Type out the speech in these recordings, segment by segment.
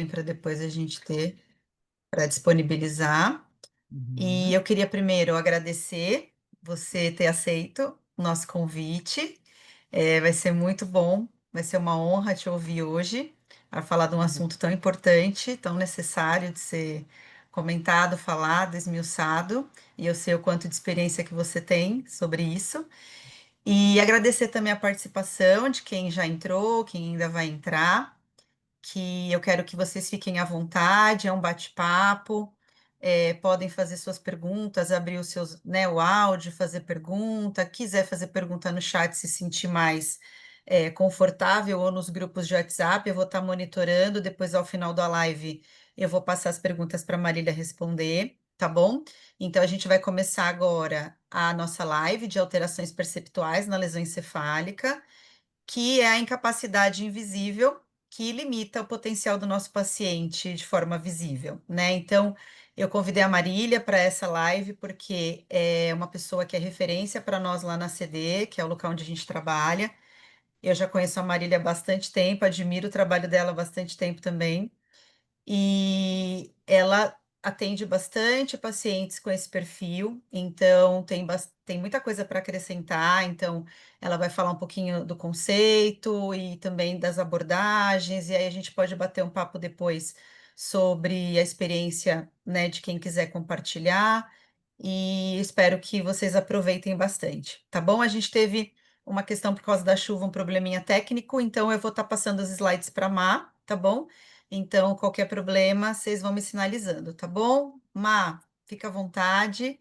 para depois a gente ter para disponibilizar. E Uhum. eu queria primeiro agradecer você ter aceito o nosso convite. Vai ser muito bom, vai ser uma honra te ouvir hoje para falar de um assunto tão importante, tão necessário de ser comentado, falado, esmiuçado. E eu sei o quanto de experiência que você tem sobre isso. E agradecer também a participação de quem já entrou, quem ainda vai entrar, que eu quero que vocês fiquem à vontade, é um bate-papo, podem fazer suas perguntas, abrir os seus, né, o áudio, fazer pergunta, quiser fazer pergunta no chat, se sentir mais confortável ou nos grupos de WhatsApp, eu vou estar monitorando, depois ao final da live eu vou passar as perguntas para a Marília responder, tá bom? Então a gente vai começar agora a nossa live de alterações perceptuais na lesão encefálica, que é a incapacidade invisível que limita o potencial do nosso paciente de forma visível, né? Então, eu convidei a Marília para essa live porque é uma pessoa que é referência para nós lá na CD, que é o local onde a gente trabalha. Eu já conheço a Marília há bastante tempo, admiro o trabalho dela há bastante tempo também. E ela atende bastante pacientes com esse perfil, então tem muita coisa para acrescentar. Então, ela vai falar um pouquinho do conceito e também das abordagens, e aí a gente pode bater um papo depois sobre a experiência, né, de quem quiser compartilhar. E espero que vocês aproveitem bastante, tá bom? A gente teve uma questão por causa da chuva, um probleminha técnico, então eu vou estar passando os slides para a Má, tá bom? Então, qualquer problema, vocês vão me sinalizando, tá bom? Má, fica à vontade,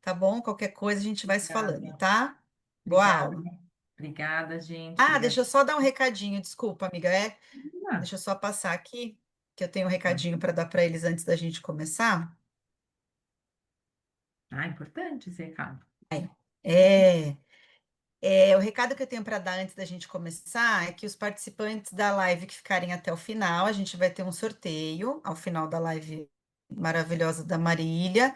tá bom? Qualquer coisa a gente vai se falando, Obrigada. tá? Boa Obrigada. aula. Obrigada, gente. Ah, Obrigada. deixa eu só dar um recadinho, desculpa, amiga. Ah, Deixa eu só passar aqui, que eu tenho um recadinho tá. para dar para eles antes da gente começar. Importante esse recado. É, o recado que eu tenho para dar antes da gente começar é que os participantes da live que ficarem até o final, a gente vai ter um sorteio ao final da live maravilhosa da Marília,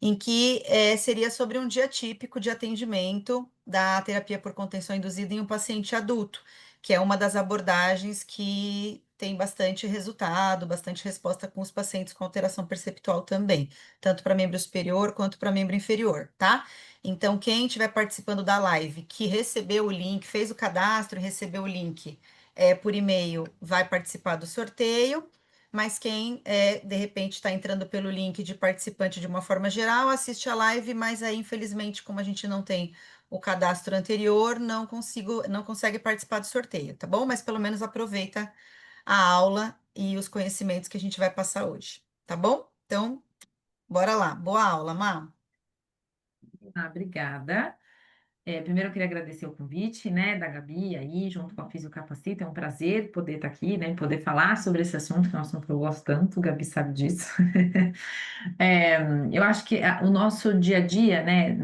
em que seria sobre um dia típico de atendimento da terapia por contenção induzida em um paciente adulto, que é uma das abordagens que tem bastante resultado, bastante resposta com os pacientes com alteração perceptual também, tanto para membro superior quanto para membro inferior, tá? Então, quem estiver participando da live, que recebeu o link, fez o cadastro e recebeu o link por e-mail, vai participar do sorteio. Mas quem, de repente, está entrando pelo link de participante de uma forma geral, assiste a live, mas aí, infelizmente, como a gente não tem o cadastro anterior, não consegue participar do sorteio, tá bom? Mas pelo menos aproveita a aula e os conhecimentos que a gente vai passar hoje, tá bom? Então, bora lá. Boa aula, Má. Obrigada. Primeiro eu queria agradecer o convite, né, da Gabi aí, junto com a Fisiocapacita. É um prazer poder estar aqui, né, poder falar sobre esse assunto, que é um assunto que eu gosto tanto, a Gabi sabe disso. É, eu acho que o nosso dia a dia, né,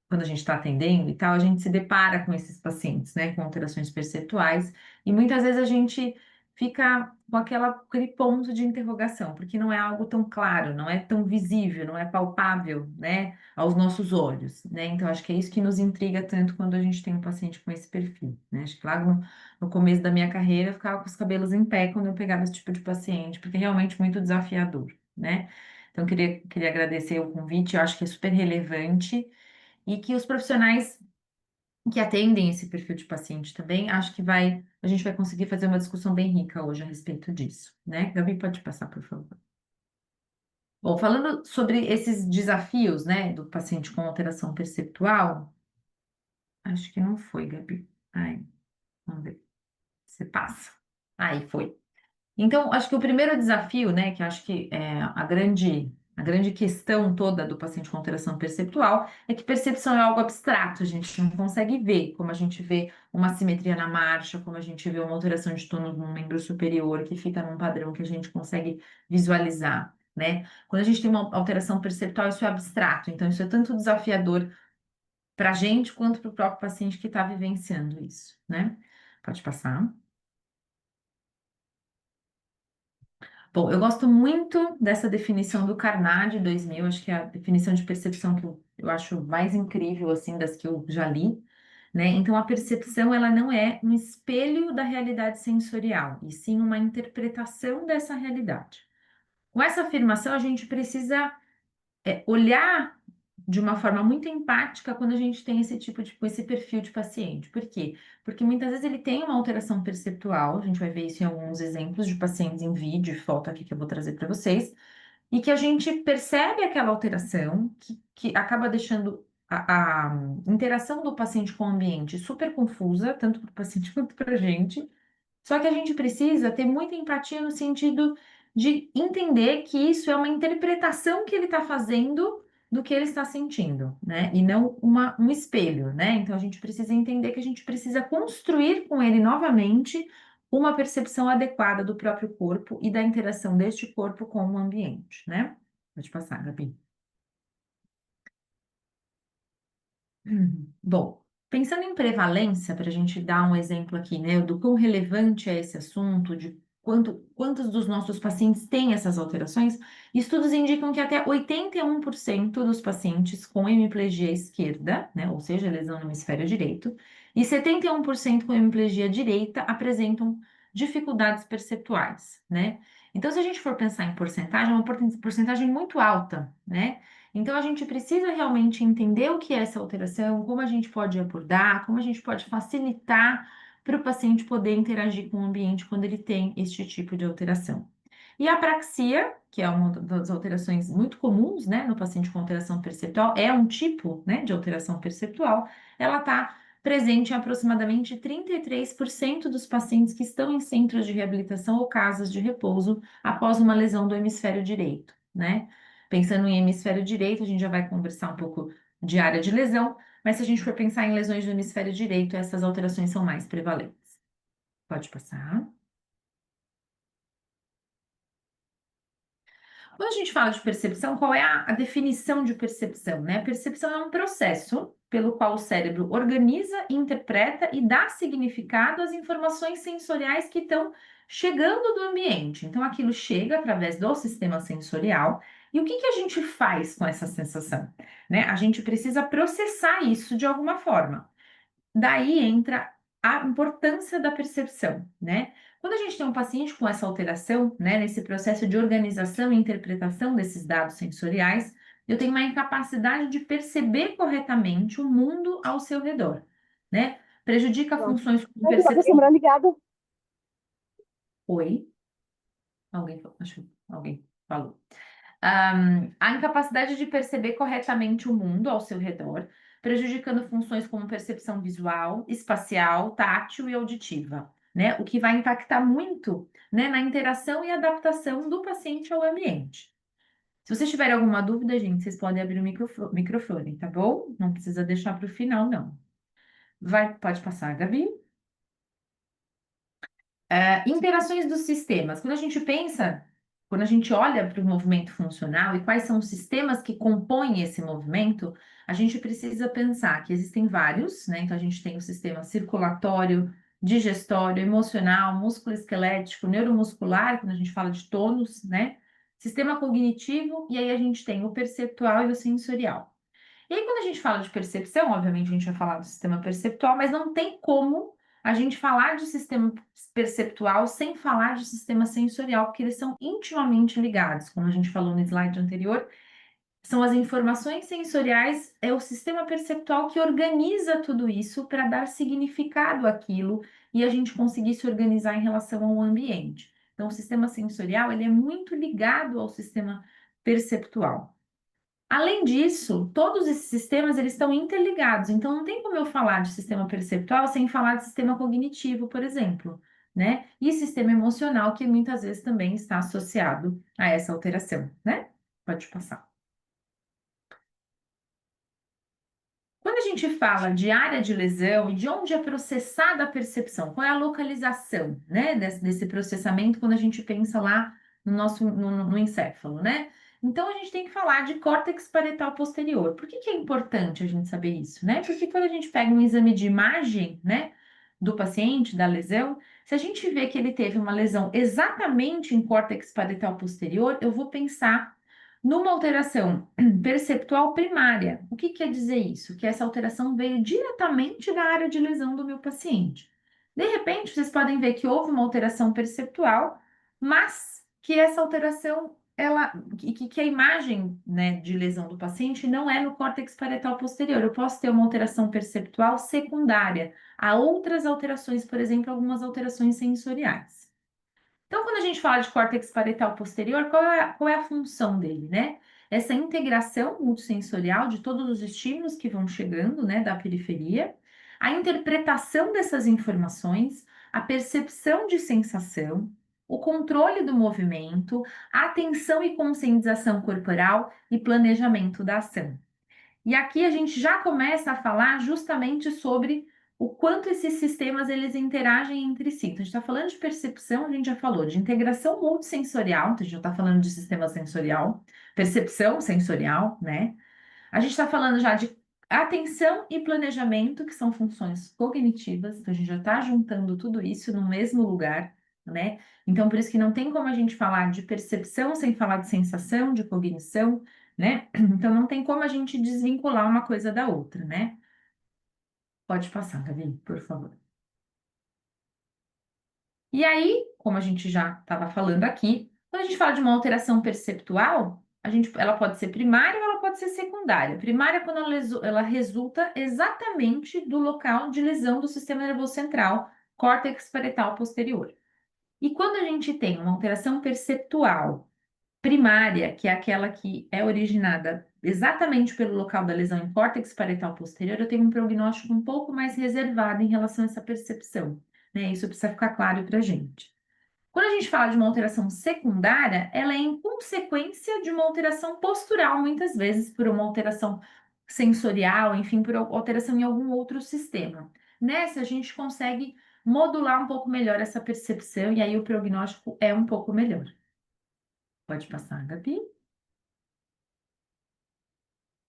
quando a gente está atendendo e tal, a gente se depara com esses pacientes, né, com alterações perceptuais, e muitas vezes a gente fica com aquele ponto de interrogação, porque não é algo tão claro, não é tão visível, não é palpável, né, aos nossos olhos, né? Então, acho que é isso que nos intriga tanto quando a gente tem um paciente com esse perfil, né? Acho que lá no começo da minha carreira eu ficava com os cabelos em pé quando eu pegava esse tipo de paciente, porque é realmente muito desafiador, né? Então, queria agradecer o convite, eu acho que é super relevante e que os profissionais que atendem esse perfil de paciente também, acho que a gente vai conseguir fazer uma discussão bem rica hoje a respeito disso, né? Gabi, pode passar, por favor. Bom, falando sobre esses desafios, né, do paciente com alteração perceptual, acho que não foi, Gabi. Ai, vamos ver. Você passa. Aí foi. Então, acho que o primeiro desafio, né, que acho que é a grande questão toda do paciente com alteração perceptual é que percepção é algo abstrato, a gente não consegue ver, como a gente vê uma simetria na marcha, como a gente vê uma alteração de tônus no membro superior, que fica num padrão que a gente consegue visualizar, né? Quando a gente tem uma alteração perceptual, isso é abstrato, então isso é tanto desafiador para a gente quanto para o próprio paciente que está vivenciando isso, né? Pode passar. Bom, eu gosto muito dessa definição do Carnage 2000, acho que é a definição de percepção que eu acho mais incrível, assim, das que eu já li, né? Então, a percepção, ela não é um espelho da realidade sensorial, e sim uma interpretação dessa realidade. Com essa afirmação, a gente precisa olhar de uma forma muito empática quando a gente tem esse tipo de, com esse perfil de paciente. Por quê? Porque muitas vezes ele tem uma alteração perceptual, a gente vai ver isso em alguns exemplos de pacientes em vídeo e foto aqui que eu vou trazer para vocês, e que a gente percebe aquela alteração que acaba deixando a interação do paciente com o ambiente super confusa, tanto para o paciente quanto para a gente. Só que a gente precisa ter muita empatia no sentido de entender que isso é uma interpretação que ele está fazendo do que ele está sentindo, né? E não um espelho, né? Então a gente precisa entender que a gente precisa construir com ele novamente uma percepção adequada do próprio corpo e da interação deste corpo com o ambiente, né? Pode passar, Gabi. Bom, pensando em prevalência, para a gente dar um exemplo aqui, né, do quão relevante é esse assunto, de quantos dos nossos pacientes têm essas alterações, estudos indicam que até 81% dos pacientes com hemiplegia esquerda, né, ou seja, lesão no hemisfério direito, e 71% com hemiplegia direita apresentam dificuldades perceptuais, né? Então, se a gente for pensar em porcentagem, é uma porcentagem muito alta, né? Então, a gente precisa realmente entender o que é essa alteração, como a gente pode abordar, como a gente pode facilitar para o paciente poder interagir com o ambiente quando ele tem este tipo de alteração. E a apraxia, que é uma das alterações muito comuns, né, no paciente com alteração perceptual, é um tipo, né, de alteração perceptual, ela está presente em aproximadamente 33% dos pacientes que estão em centros de reabilitação ou casas de repouso após uma lesão do hemisfério direito, né? Pensando em hemisfério direito, a gente já vai conversar um pouco de área de lesão, mas se a gente for pensar em lesões do hemisfério direito, essas alterações são mais prevalentes. Pode passar. Quando a gente fala de percepção, qual é a definição de percepção, né? Percepção é um processo pelo qual o cérebro organiza, interpreta e dá significado às informações sensoriais que estão chegando do ambiente. Então, aquilo chega através do sistema sensorial. E o que que a gente faz com essa sensação, né? A gente precisa processar isso de alguma forma. Daí entra a importância da percepção, né? Quando a gente tem um paciente com essa alteração, né, nesse processo de organização e interpretação desses dados sensoriais, eu tenho uma incapacidade de perceber corretamente o mundo ao seu redor, né? Prejudica Pronto. funções como Ai, tá com a percepção. câmera ligada. Oi? Acho que alguém falou. A incapacidade de perceber corretamente o mundo ao seu redor, prejudicando funções como percepção visual, espacial, tátil e auditiva, né? O que vai impactar muito, né, na interação e adaptação do paciente ao ambiente. Se vocês tiverem alguma dúvida, gente, vocês podem abrir o microfone, tá bom? Não precisa deixar para o final, não. Pode passar, Gabi. Interações dos sistemas. Quando a gente olha para o movimento funcional e quais são os sistemas que compõem esse movimento, a gente precisa pensar que existem vários, né? Então, a gente tem o sistema circulatório, digestório, emocional, músculo-esquelético, neuromuscular, quando a gente fala de tônus, né? Sistema cognitivo, e aí a gente tem o perceptual e o sensorial. E aí, quando a gente fala de percepção, obviamente a gente vai falar do sistema perceptual, mas não tem como a gente falar de sistema perceptual sem falar de sistema sensorial, porque eles são intimamente ligados. Como a gente falou no slide anterior, são as informações sensoriais, é o sistema perceptual que organiza tudo isso para dar significado àquilo e a gente conseguir se organizar em relação ao ambiente. Então, o sistema sensorial, ele é muito ligado ao sistema perceptual. Além disso, todos esses sistemas eles estão interligados, então não tem como eu falar de sistema perceptual sem falar de sistema cognitivo, por exemplo, né? E sistema emocional, que muitas vezes também está associado a essa alteração, né? Pode passar. Quando a gente fala de área de lesão e de onde é processada a percepção, qual é a localização, né, desse processamento quando a gente pensa lá no encéfalo, né? Então a gente tem que falar de córtex parietal posterior. Por que que é importante a gente saber isso, né? Porque quando a gente pega um exame de imagem, né, do paciente, da lesão, se a gente vê que ele teve uma lesão exatamente em córtex parietal posterior, eu vou pensar Numa alteração perceptual primária, o que quer dizer isso? Que essa alteração veio diretamente da área de lesão do meu paciente. De repente, vocês podem ver que houve uma alteração perceptual, mas que essa alteração, que a imagem, né, de lesão do paciente não é no córtex parietal posterior. Eu posso ter uma alteração perceptual secundária a outras alterações, por exemplo, algumas alterações sensoriais. Então, quando a gente fala de córtex parietal posterior, qual é a função dele, né? Essa integração multissensorial de todos os estímulos que vão chegando, né, da periferia, a interpretação dessas informações, a percepção de sensação, o controle do movimento, a atenção e conscientização corporal e planejamento da ação. E aqui a gente já começa a falar justamente sobre o quanto esses sistemas eles interagem entre si. Então, a gente está falando de percepção, a gente já falou de integração multissensorial, então a gente já está falando de sistema sensorial, percepção sensorial, né? A gente está falando já de atenção e planejamento, que são funções cognitivas, então a gente já está juntando tudo isso no mesmo lugar, né? Então, por isso que não tem como a gente falar de percepção sem falar de sensação, de cognição, né? Então, não tem como a gente desvincular uma coisa da outra, né? Pode passar, Gabi, por favor. E aí, como a gente já estava falando aqui, quando a gente fala de uma alteração perceptual, ela pode ser primária ou ela pode ser secundária. Primária é quando ela resulta exatamente do local de lesão do sistema nervoso central, córtex parietal posterior. E quando a gente tem uma alteração perceptual primária, que é aquela que é originada exatamente pelo local da lesão em córtex parietal posterior, eu tenho um prognóstico um pouco mais reservado em relação a essa percepção, né? Isso precisa ficar claro para a gente. Quando a gente fala de uma alteração secundária, ela é em consequência de uma alteração postural, muitas vezes por uma alteração sensorial, enfim, por alteração em algum outro sistema. Nessa, a gente consegue modular um pouco melhor essa percepção e aí o prognóstico é um pouco melhor. Pode passar, Gabi.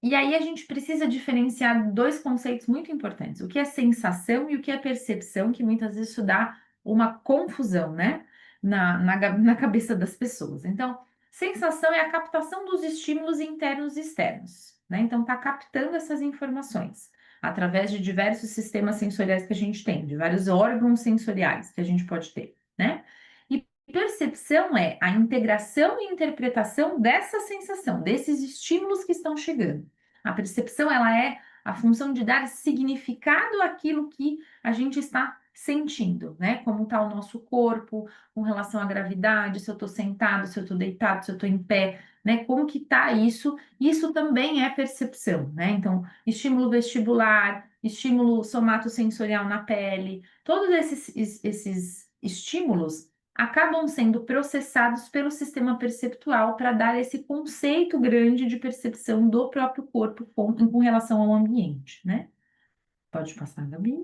E aí a gente precisa diferenciar dois conceitos muito importantes: o que é sensação e o que é percepção, que muitas vezes isso dá uma confusão, né, na cabeça das pessoas. Então, sensação é a captação dos estímulos internos e externos, né? Então, está captando essas informações através de diversos sistemas sensoriais que a gente tem, de vários órgãos sensoriais que a gente pode ter, né? E percepção é a integração e interpretação dessa sensação, desses estímulos que estão chegando. A percepção, ela é a função de dar significado àquilo que a gente está sentindo, né? Como está o nosso corpo com relação à gravidade, se eu estou sentado, se eu estou deitado, se eu estou em pé, né? Como que está isso? Isso também é percepção, né? Então, estímulo vestibular, estímulo somatosensorial na pele, todos esses estímulos acabam sendo processados pelo sistema perceptual para dar esse conceito grande de percepção do próprio corpo com relação ao ambiente, né? Pode passar, Gabi.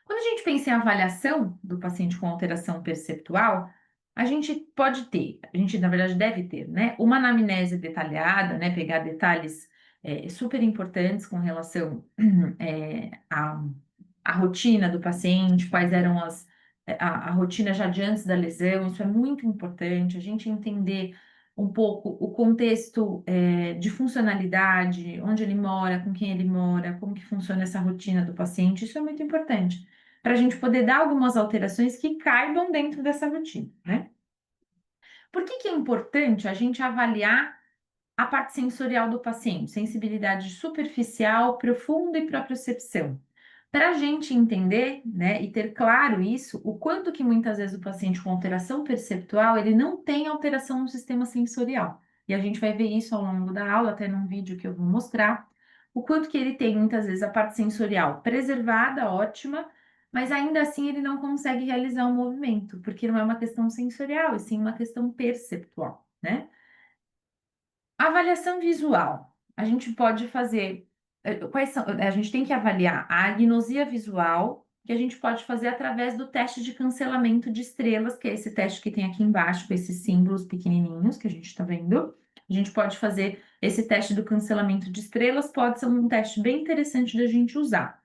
Quando a gente pensa em avaliação do paciente com alteração perceptual, a gente pode ter, a gente na verdade deve ter, né, uma anamnese detalhada, né, pegar detalhes super importantes com relação a rotina do paciente, quais eram a rotina já de antes da lesão, isso é muito importante, a gente entender um pouco o contexto de funcionalidade, onde ele mora, com quem ele mora, como que funciona essa rotina do paciente, isso é muito importante, para a gente poder dar algumas alterações que caibam dentro dessa rotina, né? Por que que é importante a gente avaliar a parte sensorial do paciente, sensibilidade superficial, profunda e propriocepção? Para a gente entender, né, e ter claro isso, o quanto que muitas vezes o paciente com alteração perceptual, ele não tem alteração no sistema sensorial. E a gente vai ver isso ao longo da aula, até num vídeo que eu vou mostrar, o quanto que ele tem muitas vezes a parte sensorial preservada, ótima, mas ainda assim ele não consegue realizar o movimento, porque não é uma questão sensorial, e sim uma questão perceptual, né? Avaliação visual. A gente pode fazer. Quais são? A gente tem que avaliar a agnosia visual, que a gente pode fazer através do teste de cancelamento de estrelas, que é esse teste que tem aqui embaixo, com esses símbolos pequenininhos que a gente está vendo. A gente pode fazer esse teste do cancelamento de estrelas, pode ser um teste bem interessante da gente usar.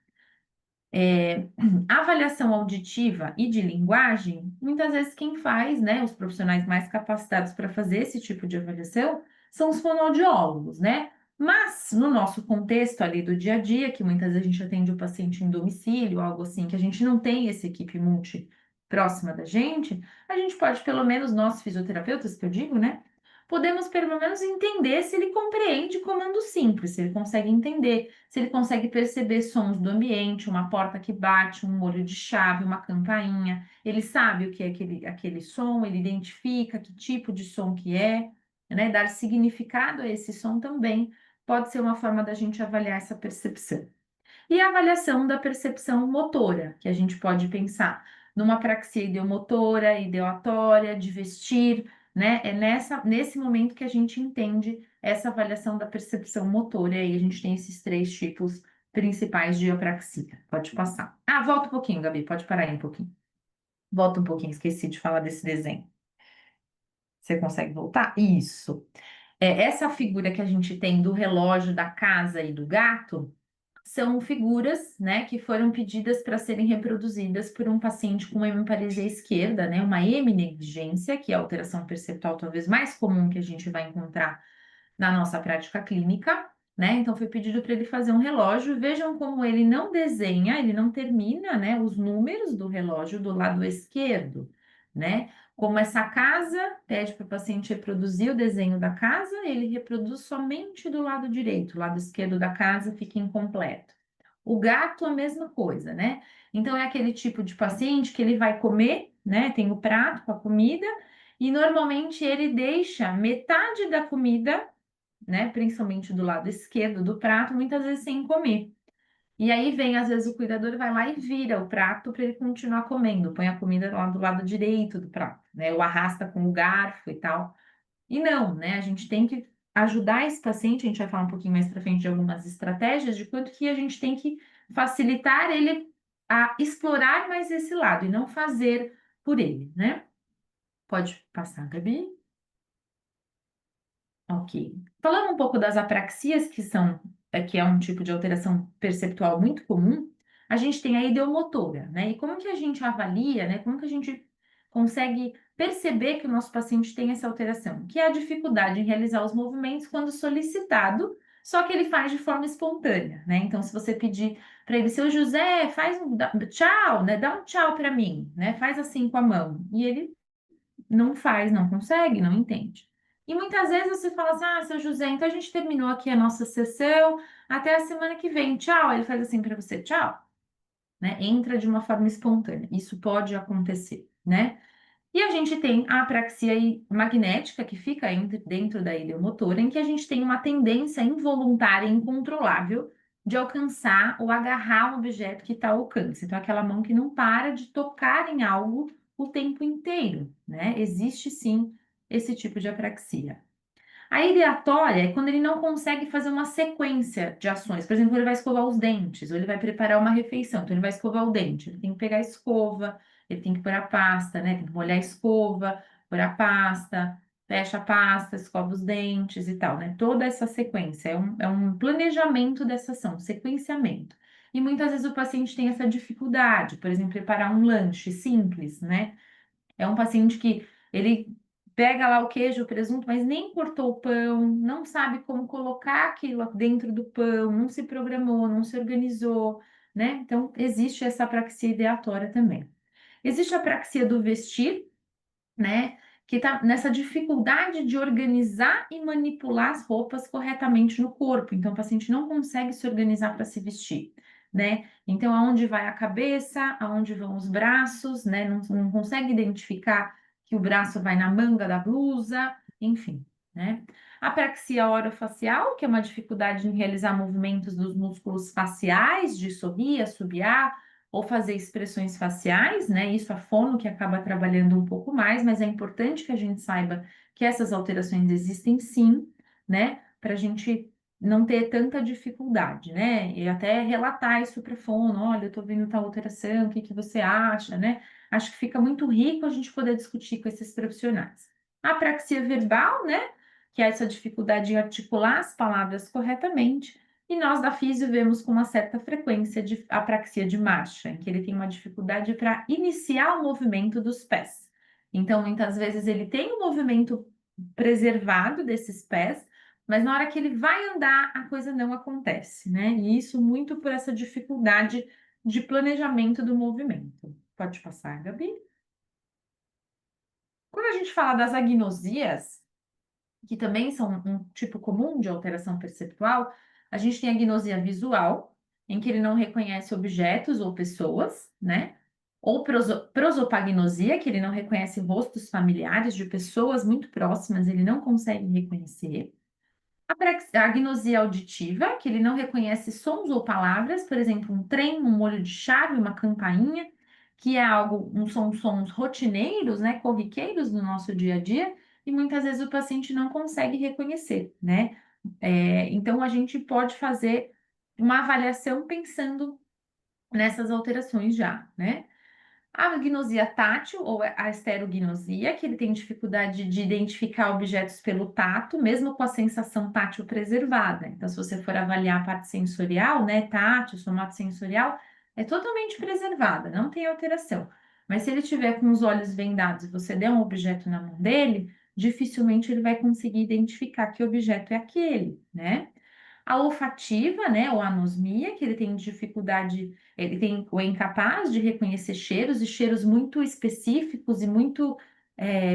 A avaliação auditiva e de linguagem, muitas vezes quem faz, né, os profissionais mais capacitados para fazer esse tipo de avaliação são os fonoaudiólogos, né? Mas no nosso contexto ali do dia a dia, que muitas vezes a gente atende o paciente em domicílio, algo assim, que a gente não tem essa equipe multi próxima da gente, a gente pode, pelo menos nós fisioterapeutas, que eu digo, né? Podemos pelo menos entender se ele compreende comando simples, se ele consegue entender, se ele consegue perceber sons do ambiente, uma porta que bate, um molho de chave, uma campainha. Ele sabe o que é aquele som, ele identifica que tipo de som que é, né? Dar significado a esse som também pode ser uma forma da gente avaliar essa percepção. E a avaliação da percepção motora, que a gente pode pensar numa praxia ideomotora, ideoatória, de vestir, né? É nesse momento que a gente entende essa avaliação da percepção motora, e aí a gente tem esses três tipos principais de apraxia. Pode passar. Ah, volta um pouquinho, Gabi, pode parar aí um pouquinho. Volta um pouquinho, esqueci de falar desse desenho. Você consegue voltar? Isso. Essa figura que a gente tem do relógio, da casa e do gato são figuras, né, que foram pedidas para serem reproduzidas por um paciente com uma hemiparesia esquerda, né, uma heminegligência, que é a alteração perceptual talvez mais comum que a gente vai encontrar na nossa prática clínica, né? Então foi pedido para ele fazer um relógio. Vejam como ele não desenha, ele não termina, né, os números do relógio do lado esquerdo, né? Como essa casa pede para o paciente reproduzir o desenho da casa, ele reproduz somente do lado direito, o lado esquerdo da casa fica incompleto. O gato, a mesma coisa, né? Então, é aquele tipo de paciente que ele vai comer, né? Tem o prato com a comida, e normalmente ele deixa metade da comida, né? Principalmente do lado esquerdo do prato, muitas vezes sem comer. E aí vem, às vezes, o cuidador vai lá e vira o prato para ele continuar comendo, põe a comida lá do lado direito do prato, né? Ou arrasta com o garfo e tal. E não, né? A gente tem que ajudar esse paciente, a gente vai falar um pouquinho mais para frente de algumas estratégias, de quanto que a gente tem que facilitar ele a explorar mais esse lado e não fazer por ele, né? Pode passar, Gabi. Ok. Falando um pouco das apraxias, que é um tipo de alteração perceptual muito comum, a gente tem a ideomotora, né? E como que a gente avalia, né? Como que a gente consegue perceber que o nosso paciente tem essa alteração? Que é a dificuldade em realizar os movimentos quando solicitado, só que ele faz de forma espontânea, né? Então, se você pedir para ele, seu José, tchau, né? Dá um tchau para mim, né? Faz assim com a mão. E ele não faz, não consegue, não entende. E muitas vezes você fala assim, seu José, então a gente terminou aqui a nossa sessão, até a semana que vem, tchau. Ele faz assim para você, tchau, né? Entra de uma forma espontânea. Isso pode acontecer, né? E a gente tem a apraxia magnética, que fica dentro da ideomotora, em que a gente tem uma tendência involuntária e incontrolável de alcançar ou agarrar um objeto que está ao alcance. Então, aquela mão que não para de tocar em algo o tempo inteiro, né? Existe sim esse tipo de apraxia. A ideatória é quando ele não consegue fazer uma sequência de ações. Por exemplo, ele vai escovar os dentes, ou ele vai preparar uma refeição. Então, ele vai escovar o dente. Ele tem que pegar a escova, ele tem que pôr a pasta, né? Tem que molhar a escova, pôr a pasta, fecha a pasta, escova os dentes e tal, né? Toda essa sequência é um planejamento dessa ação, sequenciamento. E muitas vezes o paciente tem essa dificuldade, por exemplo, preparar um lanche simples, né? É um paciente que ele pega lá o queijo, o presunto, mas nem cortou o pão, não sabe como colocar aquilo dentro do pão, não se programou, não se organizou, né? Então, existe essa apraxia ideatória também. Existe a apraxia do vestir, né? Que está nessa dificuldade de organizar e manipular as roupas corretamente no corpo. Então, o paciente não consegue se organizar para se vestir, né? Então, aonde vai a cabeça, aonde vão os braços, né? Não consegue identificar que o braço vai na manga da blusa, enfim, né? Apraxia orofacial, que é uma dificuldade em realizar movimentos dos músculos faciais, de sorrir, assobiar, ou fazer expressões faciais, né? Isso a fono que acaba trabalhando um pouco mais, mas é importante que a gente saiba que essas alterações existem sim, né? Para a gente não ter tanta dificuldade, né? E até relatar isso para a fono, olha, eu estou vendo tal alteração, o que que você acha, né? Acho que fica muito rico a gente poder discutir com esses profissionais. A apraxia verbal, né? Que é essa dificuldade em articular as palavras corretamente. E nós da físio vemos com uma certa frequência de apraxia de marcha, em que ele tem uma dificuldade para iniciar o movimento dos pés. Então, muitas vezes ele tem um movimento preservado desses pés, mas na hora que ele vai andar, a coisa não acontece, né? E isso muito por essa dificuldade de planejamento do movimento. Pode passar, Gabi? Quando a gente fala das agnosias, que também são um tipo comum de alteração perceptual, a gente tem a agnosia visual, em que ele não reconhece objetos ou pessoas, né? Ou prosopagnosia, que ele não reconhece rostos familiares de pessoas muito próximas, ele não consegue reconhecer. A agnosia auditiva, que ele não reconhece sons ou palavras, por exemplo, um trem, um molho de chave, uma campainha, que é algo, são sons rotineiros, né, corriqueiros no nosso dia a dia, e muitas vezes o paciente não consegue reconhecer, né? Então a gente pode fazer uma avaliação pensando nessas alterações já, né? A agnosia tátil, ou a esterognosia, que ele tem dificuldade de identificar objetos pelo tato, mesmo com a sensação tátil preservada. Então, se você for avaliar a parte sensorial, né, tátil, somatosensorial, é totalmente preservada, não tem alteração. Mas se ele tiver com os olhos vendados e você der um objeto na mão dele, dificilmente ele vai conseguir identificar que objeto é aquele, né? A olfativa, né, ou anosmia, que ele tem dificuldade, ele tem o incapaz de reconhecer cheiros e cheiros muito específicos e muito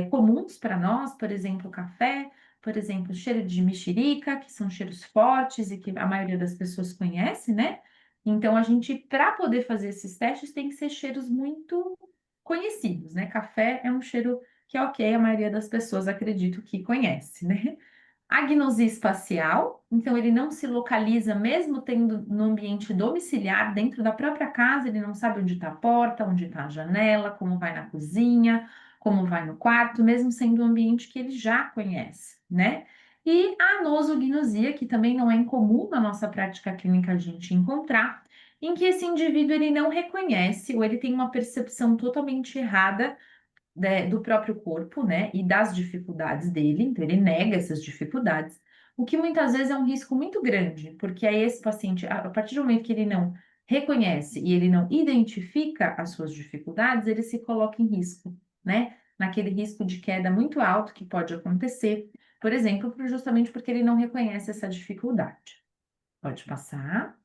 comuns para nós, por exemplo, café, por exemplo, cheiro de mexerica, que são cheiros fortes e que a maioria das pessoas conhece, né? Então, a gente, para poder fazer esses testes, tem que ser cheiros muito conhecidos, né? Café é um cheiro que é ok, a maioria das pessoas acredito que conhece, né? Agnosia espacial, então ele não se localiza, mesmo tendo no ambiente domiciliar, dentro da própria casa, ele não sabe onde está a porta, onde está a janela, como vai na cozinha, como vai no quarto, mesmo sendo um ambiente que ele já conhece, né? E a anosognosia, que também não é incomum na nossa prática clínica a gente encontrar, em que esse indivíduo ele não reconhece ou ele tem uma percepção totalmente errada do próprio corpo, né, e das dificuldades dele, então ele nega essas dificuldades, o que muitas vezes é um risco muito grande, porque aí esse paciente, a partir do momento que ele não reconhece e ele não identifica as suas dificuldades, ele se coloca em risco, né, naquele risco de queda muito alto que pode acontecer, por exemplo, justamente porque ele não reconhece essa dificuldade. Pode passar.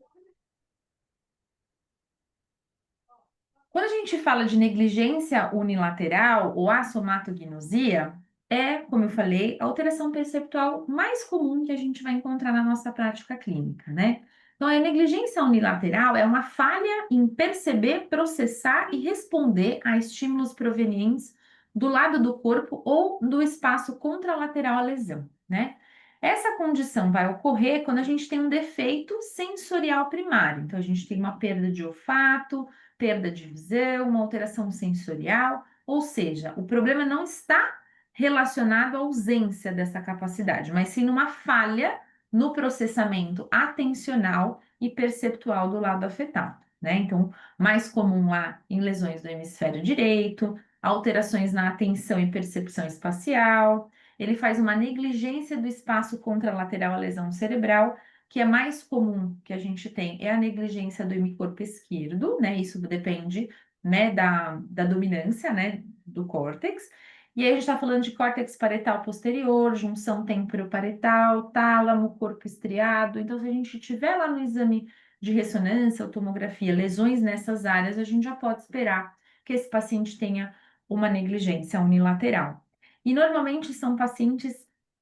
Quando a gente fala de negligência unilateral ou assomatognosia, é, como eu falei, a alteração perceptual mais comum que a gente vai encontrar na nossa prática clínica, né? Então, a negligência unilateral é uma falha em perceber, processar e responder a estímulos provenientes do lado do corpo ou do espaço contralateral à lesão, né? Essa condição vai ocorrer quando a gente tem um defeito sensorial primário. Então, a gente tem uma perda de olfato, perda de visão, uma alteração sensorial, ou seja, o problema não está relacionado à ausência dessa capacidade, mas sim numa falha no processamento atencional e perceptual do lado afetado, né? Então, mais comum há em lesões do hemisfério direito, alterações na atenção e percepção espacial, ele faz uma negligência do espaço contralateral à lesão cerebral, que é mais comum que a gente tem é a negligência do hemicorpo esquerdo, né? Isso depende, né, da dominância, né, do córtex. E aí a gente está falando de córtex parietal posterior, junção temporoparietal, tálamo, corpo estriado. Então, se a gente tiver lá no exame de ressonância ou tomografia lesões nessas áreas, a gente já pode esperar que esse paciente tenha uma negligência unilateral. E normalmente são pacientes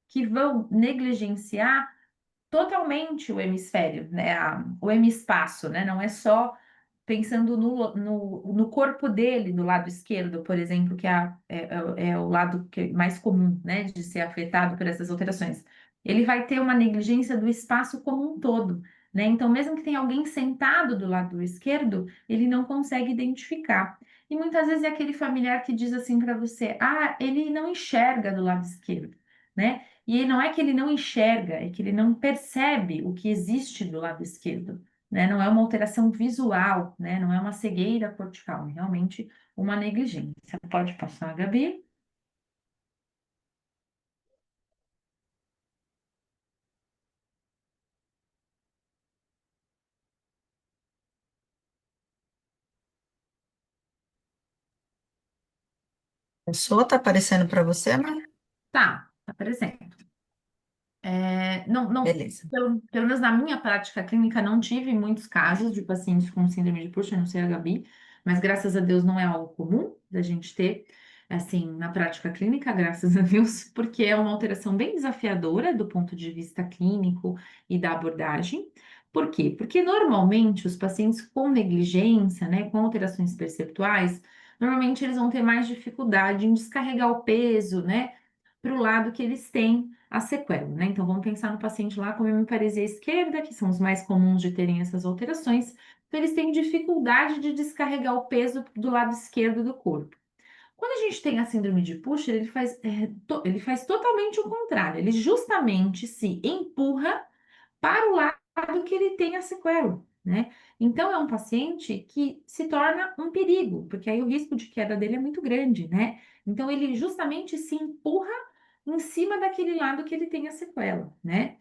que vão negligenciar totalmente o hemisfério, né? O hemispaço, né? Não é só pensando no corpo dele, do lado esquerdo, por exemplo, que é o lado que é mais comum, né, de ser afetado por essas alterações. Ele vai ter uma negligência do espaço como um todo, né? Então, mesmo que tenha alguém sentado do lado esquerdo, ele não consegue identificar. E muitas vezes é aquele familiar que diz assim para você: ah, ele não enxerga do lado esquerdo, né? E não é que ele não enxerga, é que ele não percebe o que existe do lado esquerdo, né? Não é uma alteração visual, né? Não é uma cegueira cortical, é realmente uma negligência. Pode passar, Gabi? Pessoa tá aparecendo para você, mas Tá aparecendo. Não, não, beleza. pelo menos na minha prática clínica, não tive muitos casos de pacientes com síndrome de Cushing, não sei a Gabi, mas graças a Deus não é algo comum da gente ter, assim, na prática clínica, graças a Deus, porque é uma alteração bem desafiadora do ponto de vista clínico e da abordagem. Por quê? Porque normalmente os pacientes com negligência, né, com alterações perceptuais, normalmente eles vão ter mais dificuldade em descarregar o peso, né, para o lado que eles têm a sequela, né? Então, vamos pensar no paciente lá com hemiparesia esquerda, que são os mais comuns de terem essas alterações. Então, eles têm dificuldade de descarregar o peso do lado esquerdo do corpo. Quando a gente tem a síndrome de Pusher, ele faz totalmente o contrário. Ele justamente se empurra para o lado que ele tem a sequela, né? Então, é um paciente que se torna um perigo, porque aí o risco de queda dele é muito grande, né? Então, ele justamente se empurra em cima daquele lado que ele tem a sequela, né?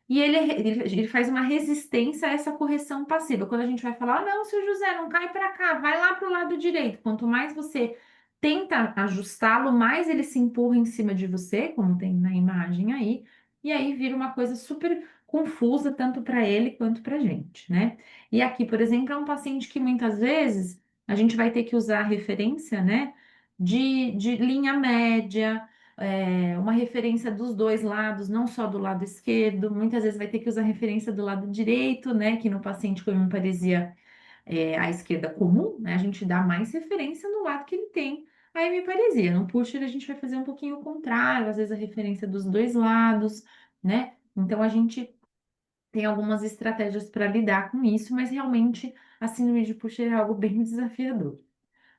E ele faz uma resistência a essa correção passiva. Quando a gente vai falar, não, seu José, não cai para cá, vai lá para o lado direito. Quanto mais você tenta ajustá-lo, mais ele se empurra em cima de você, como tem na imagem aí, e aí vira uma coisa super confusa, tanto para ele quanto para a gente, né? E aqui, por exemplo, é um paciente que muitas vezes a gente vai ter que usar a referência, né, de linha média uma referência dos dois lados, não só do lado esquerdo. Muitas vezes vai ter que usar referência do lado direito, né? Que no paciente com hemiparesia à esquerda comum, né? A gente dá mais referência no lado que ele tem a hemiparesia. No pusher a gente vai fazer um pouquinho o contrário, às vezes a referência dos dois lados, né? Então a gente tem algumas estratégias para lidar com isso, mas realmente a síndrome de pusher é algo bem desafiador.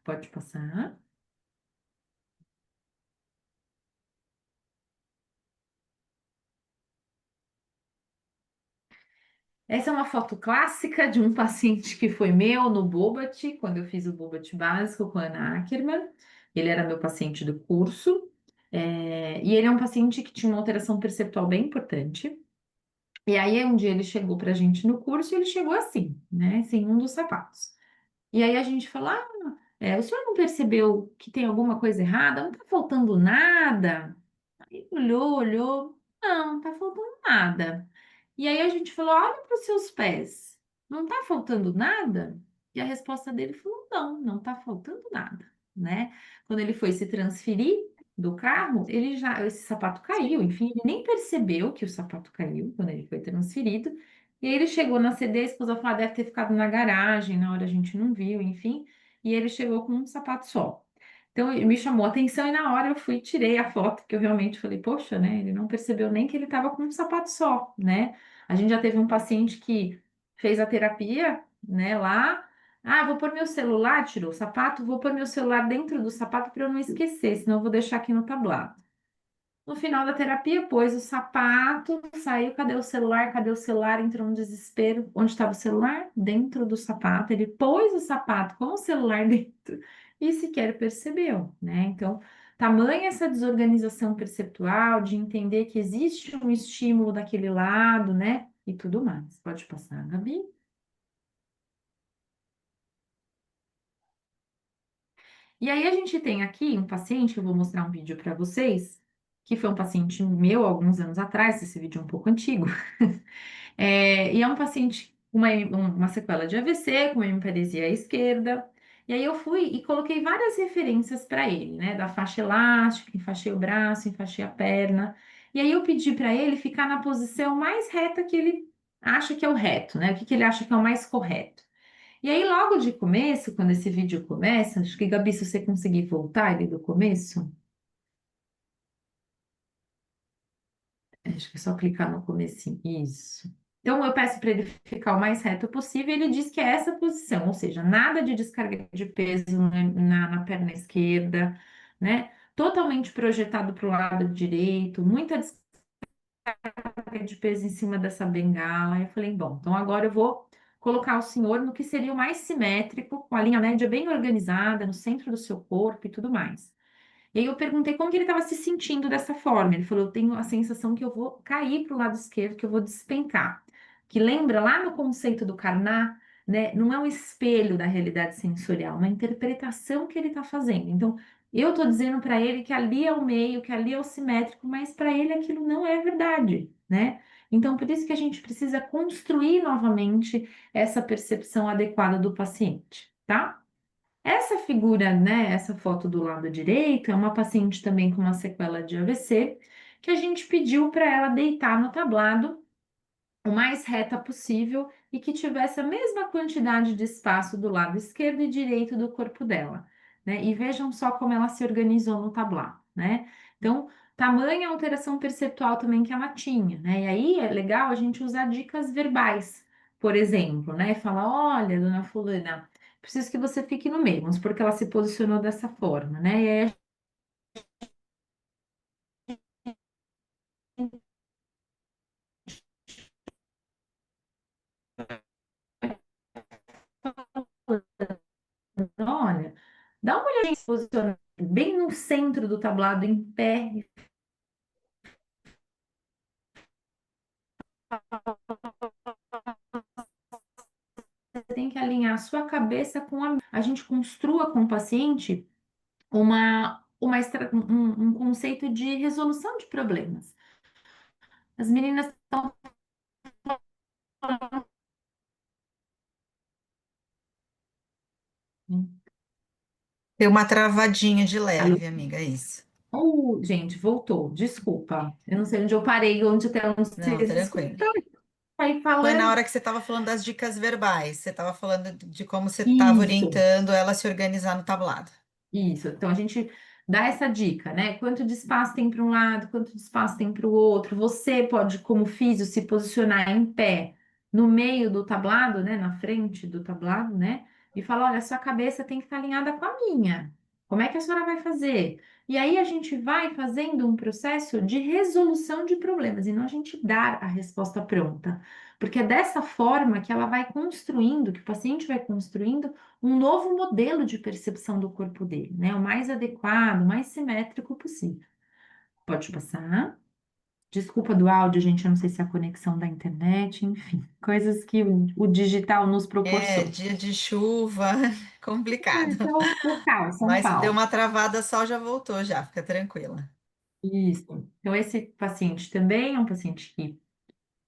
Pode passar. Essa é uma foto clássica de um paciente que foi meu no Bobat, quando eu fiz o Bobat básico com a Ana Ackermann. Ele era meu paciente do curso, e ele é um paciente que tinha uma alteração perceptual bem importante. E aí, um dia ele chegou para a gente no curso e ele chegou assim, né, sem um dos sapatos. E aí a gente falou: o senhor não percebeu que tem alguma coisa errada? Não está faltando nada? Aí olhou, olhou, não, tá faltando nada. E aí a gente falou, olha para os seus pés, não tá faltando nada? E a resposta dele falou, não, não tá faltando nada, né? Quando ele foi se transferir do carro, esse sapato caiu, enfim, ele nem percebeu que o sapato caiu quando ele foi transferido. E aí ele chegou na CD, a esposa falou, deve ter ficado na garagem, na hora a gente não viu, enfim. E ele chegou com um sapato só. Então, me chamou a atenção e na hora eu fui e tirei a foto, que eu realmente falei, poxa, né? Ele não percebeu nem que ele estava com um sapato só, né? A gente já teve um paciente que fez a terapia, né, lá. Ah, vou pôr meu celular, tirou o sapato, vou pôr meu celular dentro do sapato para eu não esquecer, senão eu vou deixar aqui no tablado. No final da terapia, pôs o sapato, saiu, cadê o celular? Cadê o celular? Entrou um desespero. Onde estava o celular? Dentro do sapato. Ele pôs o sapato com o celular dentro e sequer percebeu, né? Então, tamanha essa desorganização perceptual de entender que existe um estímulo daquele lado, né? E tudo mais. Pode passar, Gabi. E aí a gente tem aqui um paciente, que eu vou mostrar um vídeo para vocês, que foi um paciente meu alguns anos atrás, esse vídeo é um pouco antigo. E é um paciente com uma sequela de AVC, com hemiparesia à esquerda. E aí eu fui e coloquei várias referências para ele, né? Da faixa elástica, enfaixei o braço, enfaixei a perna. E aí eu pedi para ele ficar na posição mais reta que ele acha que é o reto, né? O que que ele acha que é o mais correto. E aí, logo de começo, quando esse vídeo começa, acho que, Gabi, se você conseguir voltar ele do começo, acho que é só clicar no comecinho. Isso. Então, eu peço para ele ficar o mais reto possível. E ele diz que é essa posição, ou seja, nada de descarga de peso na perna esquerda, né? Totalmente projetado para o lado direito, muita descarga de peso em cima dessa bengala. Eu falei, bom, então agora eu vou colocar o senhor no que seria o mais simétrico, com a linha média bem organizada, no centro do seu corpo e tudo mais. E aí eu perguntei como que ele estava se sentindo dessa forma. Ele falou, eu tenho a sensação que eu vou cair para o lado esquerdo, que eu vou despencar. Que lembra lá no conceito do Karná, né? Não é um espelho da realidade sensorial, é uma interpretação que ele está fazendo. Então, Eu estou dizendo para ele que ali é o meio, que ali é o simétrico, mas para ele aquilo não é verdade, né? Então, por isso que a gente precisa construir novamente essa percepção adequada do paciente, tá? Essa figura, né, essa foto do lado direito é uma paciente também com uma sequela de AVC, que a gente pediu para ela deitar no tablado o mais reta possível e que tivesse a mesma quantidade de espaço do lado esquerdo e direito do corpo dela, né? E vejam só como ela se organizou no tablado, né? Então, tamanha alteração perceptual também que ela tinha, né? E aí é legal a gente usar dicas verbais, por exemplo, né? Falar, olha, dona fulana, preciso que você fique no meio, vamos supor que ela se posicionou dessa forma, né? E aí olha, dá uma olhadinha se posiciona bem no centro do tablado, em pé. Você tem que alinhar a sua cabeça com a gente construa com o paciente um conceito de resolução de problemas. As meninas estão Deu uma travadinha de leve, amiga, é isso. Gente, voltou. Desculpa. Eu não sei onde eu parei, onde até não sei. Não, Desculpa. tranquilo. Aí Foi na falando hora que você estava falando das dicas verbais. Você estava falando de como você estava isso. orientando ela a se organizar no tablado. Isso, então a gente dá essa dica, né? Quanto de espaço tem para um lado, quanto de espaço tem para o outro. Você pode, como físio, se posicionar em pé no meio do tablado, né? Na frente do tablado, né? E falar: olha, sua cabeça tem que estar alinhada com a minha. Como é que a senhora vai fazer? E aí a gente vai fazendo um processo de resolução de problemas e não a gente dar a resposta pronta. Porque é dessa forma que ela vai construindo, que o paciente vai construindo um novo modelo de percepção do corpo dele, né? O mais adequado, o mais simétrico possível. Pode passar. Desculpa do áudio, gente, eu não sei se é a conexão da internet, enfim, coisas que o digital nos É, proporciona. dia de chuva, complicado. Então, local, São Mas deu Paulo. uma travada só, já voltou, já, fica tranquila. Isso. Então, esse paciente também é um paciente que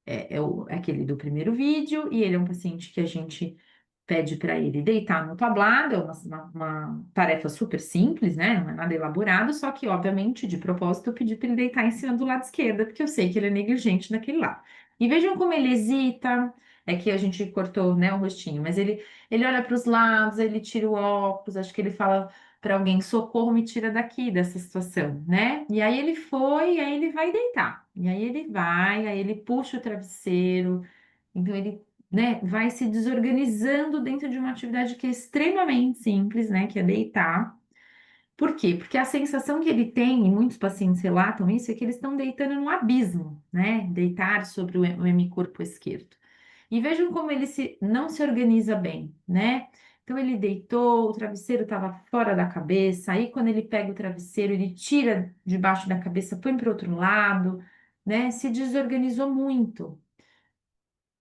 é aquele do primeiro vídeo, e ele é um paciente que a gente pede para ele deitar no tablado, é uma tarefa super simples, né? Não é nada elaborado, só que, obviamente, de propósito, eu pedi para ele deitar em cima do lado esquerdo, porque eu sei que ele é negligente naquele lado. E vejam como ele hesita, é que a gente cortou, né, o rostinho, mas ele olha para os lados, ele tira o óculos, acho que ele fala para alguém, socorro, me tira daqui dessa situação, né? E aí ele foi, e aí ele vai deitar. E aí ele vai, aí ele puxa o travesseiro, então ele, né, vai se desorganizando dentro de uma atividade que é extremamente simples, né, que é deitar. Por quê? Porque a sensação que ele tem, e muitos pacientes relatam isso, é que eles estão deitando num abismo, né? Deitar sobre o hemicorpo esquerdo. E vejam como ele não se organiza bem, né? Então ele deitou, o travesseiro estava fora da cabeça, aí quando ele pega o travesseiro, ele tira debaixo da cabeça, põe para o outro lado, né? Se desorganizou muito.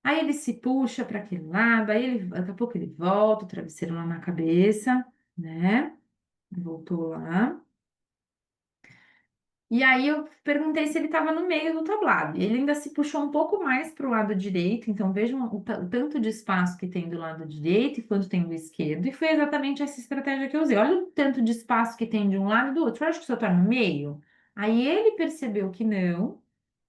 Aí ele se puxa para aquele lado, aí ele, daqui a pouco ele volta, o travesseiro lá na cabeça, né? Voltou lá. E aí eu perguntei se ele estava no meio do tablado. E ele ainda se puxou um pouco mais para o lado direito, então vejam o tanto de espaço que tem do lado direito e quanto tem do esquerdo. E foi exatamente essa estratégia que eu usei. Olha o tanto de espaço que tem de um lado e do outro. Eu acho que o senhor está no meio. Aí ele percebeu que não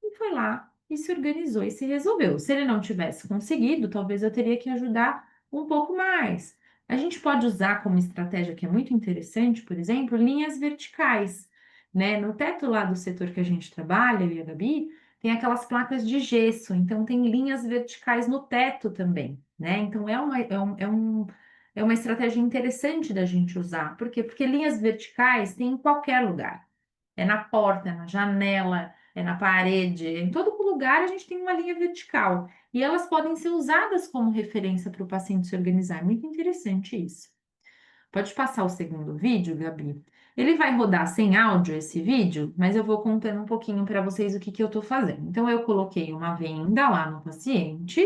e foi lá e se organizou e se resolveu. Se ele não tivesse conseguido, talvez eu teria que ajudar um pouco mais. A gente pode usar como estratégia que é muito interessante, por exemplo, linhas verticais, né? No teto lá do setor que a gente trabalha, eu e a Gabi, tem aquelas placas de gesso, então tem linhas verticais no teto também, né? Então é uma estratégia interessante da gente usar. Por quê? Porque linhas verticais tem em qualquer lugar. É na porta, é na janela, é na parede, em todo lugar a gente tem uma linha vertical. E elas podem ser usadas como referência para o paciente se organizar. É muito interessante isso. Pode passar o segundo vídeo, Gabi? Ele vai rodar sem áudio esse vídeo, mas eu vou contando um pouquinho para vocês o que eu estou fazendo. Então, eu coloquei uma venda lá no paciente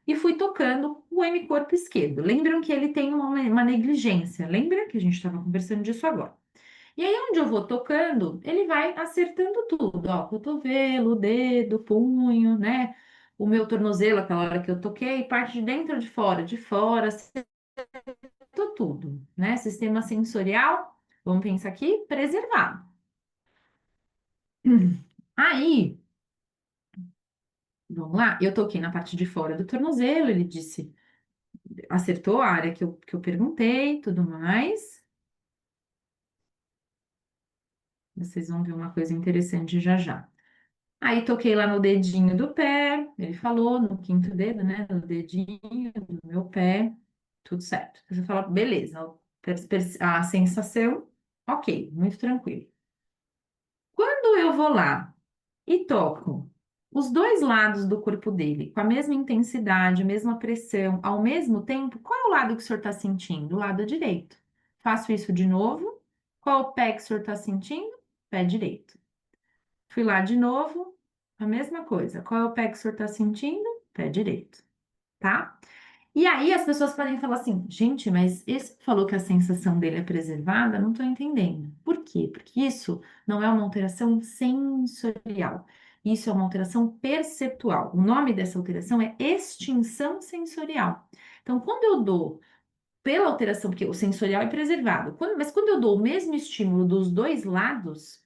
e fui tocando o hemicorpo esquerdo. Lembram que ele tem uma negligência? Lembra que a gente estava conversando disso agora? E aí, onde eu vou tocando, ele vai acertando tudo, ó, cotovelo, dedo, punho, né? O meu tornozelo, aquela hora que eu toquei, parte de fora, acertou tudo, né? Sistema sensorial, vamos pensar aqui, preservado. Aí, vamos lá, eu toquei na parte de fora do tornozelo, ele disse, acertou a área que eu perguntei, tudo mais. Vocês vão ver uma coisa interessante já já. Aí toquei lá no dedinho do pé, ele falou, no quinto dedo, né? No dedinho do meu pé, tudo certo. Você fala, beleza, a sensação, ok, muito tranquilo. Quando eu vou lá e toco os dois lados do corpo dele com a mesma intensidade, mesma pressão, ao mesmo tempo, qual é o lado que o senhor está sentindo? O lado direito. Faço isso de novo. Qual o pé que o senhor está sentindo? Pé direito. Fui lá de novo, a mesma coisa. Qual é o pé que o senhor está sentindo? Pé direito, tá? E aí as pessoas podem falar assim, gente, mas esse falou que a sensação dele é preservada, não estou entendendo. Por quê? Porque isso não é uma alteração sensorial. Isso é uma alteração perceptual. O nome dessa alteração é extinção sensorial. Então, quando eu dou pela alteração, porque o sensorial é preservado, mas quando eu dou o mesmo estímulo dos dois lados,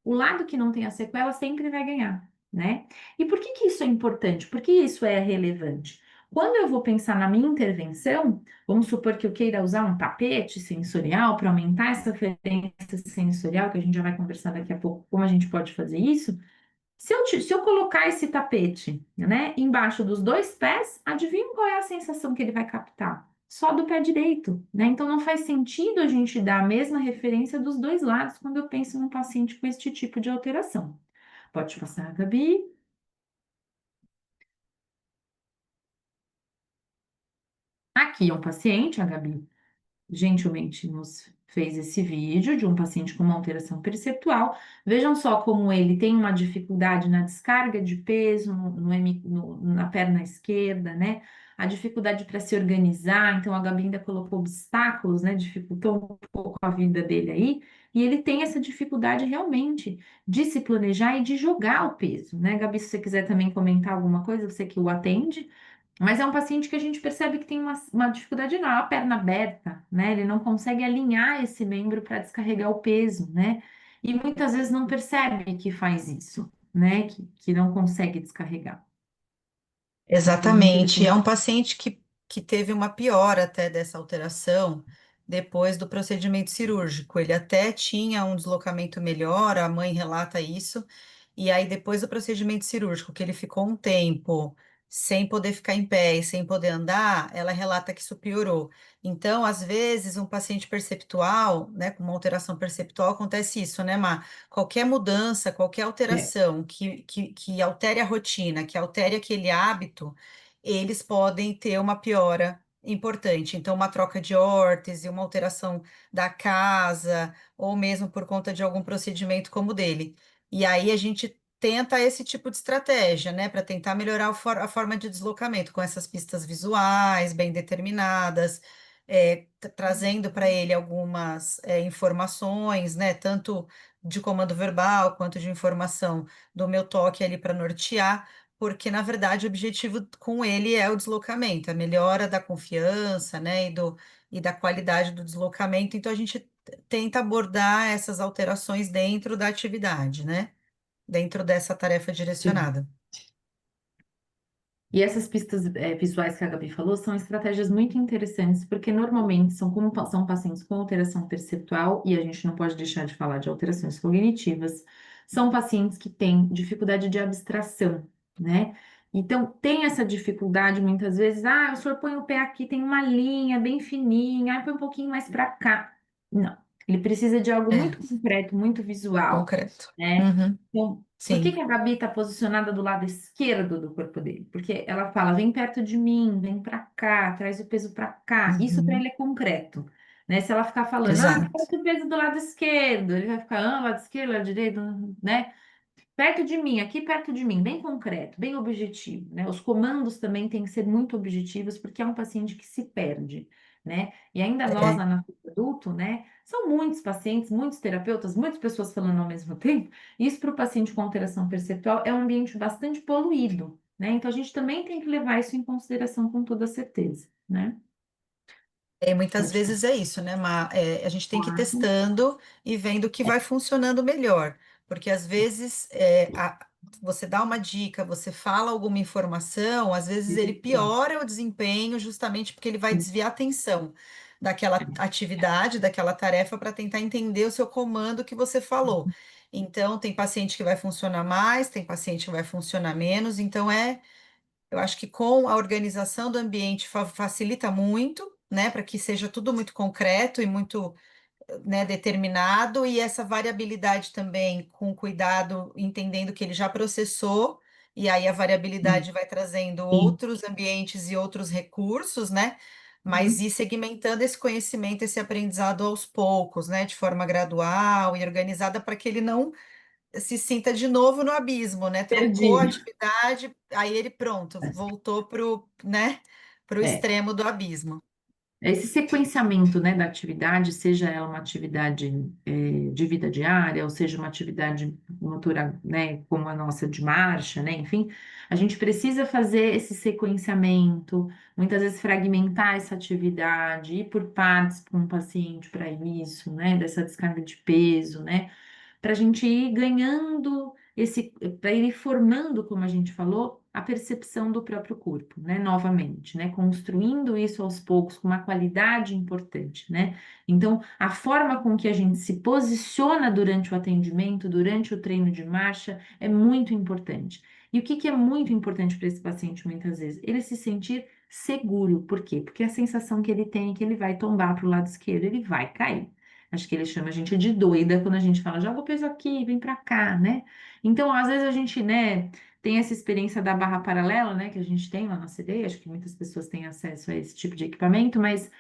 o lado que não tem a sequela sempre vai ganhar, né? E por que que isso é importante? Por que isso é relevante? Quando eu vou pensar na minha intervenção, vamos supor que eu queira usar um tapete sensorial para aumentar essa frequência sensorial, que a gente já vai conversar daqui a pouco, como a gente pode fazer isso. Se eu colocar esse tapete, né, embaixo dos dois pés, adivinha qual é a sensação que ele vai captar? Só do pé direito, né? Então não faz sentido a gente dar a mesma referência dos dois lados quando eu penso num paciente com este tipo de alteração. Pode passar, Gabi. Aqui é um paciente, a Gabi gentilmente nos fez esse vídeo de um paciente com uma alteração perceptual. Vejam só como ele tem uma dificuldade na descarga de peso na perna esquerda, né? A dificuldade para se organizar, então a Gabi ainda colocou obstáculos, né? Dificultou um pouco a vida dele aí, e ele tem essa dificuldade realmente de se planejar e de jogar o peso, né? Gabi, se você quiser também comentar alguma coisa, você que o atende, mas é um paciente que a gente percebe que tem uma dificuldade enorme, a perna aberta, né? Ele não consegue alinhar esse membro para descarregar o peso, né? E muitas vezes não percebe que faz isso, né? Que não consegue descarregar. Uma coisa Exatamente. É interessante. um paciente que teve uma piora até dessa alteração depois do procedimento cirúrgico. Ele até tinha um deslocamento melhor, a mãe relata isso, e aí depois do procedimento cirúrgico, que ele ficou um tempo sem poder ficar em pé e sem poder andar, ela relata que isso piorou. Então, às vezes, um paciente perceptual, né, com uma alteração perceptual, acontece isso, né, Má? Qualquer mudança, qualquer É, alteração que altere a rotina, que altere aquele hábito, eles podem ter uma piora importante. Então, uma troca de órtese, uma alteração da casa, ou mesmo por conta de algum procedimento como o dele. E aí a gente tenta esse tipo de estratégia, né, para tentar melhorar a forma de deslocamento com essas pistas visuais bem determinadas, trazendo para ele algumas informações, né, tanto de comando verbal quanto de informação do meu toque ali para nortear, porque na verdade o objetivo com ele é o deslocamento, a melhora da confiança, né, e da qualidade do deslocamento. Então a gente tenta abordar essas alterações dentro da atividade, né, dentro dessa tarefa sim. direcionada. E essas pistas visuais que a Gabi falou são estratégias muito interessantes, porque normalmente são pacientes com alteração perceptual, e a gente não pode deixar de falar de alterações cognitivas, são pacientes que têm dificuldade de abstração, né? Então, tem essa dificuldade muitas vezes, o senhor põe o pé aqui, tem uma linha bem fininha, põe um pouquinho mais para cá. Não, ele precisa de algo É, muito concreto, muito visual, concreto. né? Uhum, Então, por que sim. que a Gabi está posicionada do lado esquerdo do corpo dele? Porque ela fala, vem perto de mim, vem para cá, traz o peso para cá. Isso para Uhum, ele é concreto, né? Se ela ficar falando, exato. traz o peso do lado esquerdo, ele vai ficar, lado esquerdo, lado direito, né? Perto de mim, aqui perto de mim, bem concreto, bem objetivo, né? Os comandos também têm que ser muito objetivos, porque é um paciente que se perde. né? E ainda nós, É. lá na fase adulto, né? São muitos pacientes, muitos terapeutas, muitas pessoas falando ao mesmo tempo. Isso para o paciente com alteração perceptual é um ambiente bastante poluído, né? Então a gente também tem que levar isso em consideração com toda certeza, né? E muitas Pode falar. vezes é isso, né? A gente tem que ir Claro. testando e vendo o que vai funcionando melhor. Porque às vezes você dá uma dica, você fala alguma informação, às vezes ele Isso. piora o desempenho justamente porque ele vai desviar a atenção daquela atividade, daquela tarefa para tentar entender o seu comando que você falou. Então, tem paciente que vai funcionar mais, tem paciente que vai funcionar menos, então eu acho que com a organização do ambiente facilita muito, né, para que seja tudo muito concreto e muito, né, determinado, e essa variabilidade também com cuidado, entendendo que ele já processou, e aí a variabilidade vai trazendo Sim. outros ambientes e outros recursos, né? Mas Uhum. ir segmentando esse conhecimento, esse aprendizado aos poucos, né, de forma gradual e organizada, para que ele não se sinta de novo no abismo, né? Trocou a Perdido. atividade, aí ele pronto, voltou pro, né, pro É. extremo do abismo. Esse sequenciamento, né, da atividade, seja ela uma atividade de vida diária, ou seja uma atividade motora, né, como a nossa de marcha, né, enfim, a gente precisa fazer esse sequenciamento, muitas vezes fragmentar essa atividade, ir por partes com o paciente para isso, né, dessa descarga de peso, né, para a gente ir ganhando esse, para ir formando, como a gente falou, a percepção do próprio corpo, né? Novamente, né? Construindo isso aos poucos com uma qualidade importante, né? Então, a forma com que a gente se posiciona durante o atendimento, durante o treino de marcha, é muito importante. E o que que é muito importante para esse paciente muitas vezes? Ele se sentir seguro. Por quê? Porque a sensação que ele tem é que ele vai tombar para o lado esquerdo, ele vai cair. Acho que ele chama a gente de doida quando a gente fala, joga o peso aqui, vem pra cá, né? Então, às vezes a gente, né, tem essa experiência da barra paralela, né, que a gente tem lá na CD, acho que muitas pessoas têm acesso a esse tipo de equipamento, mas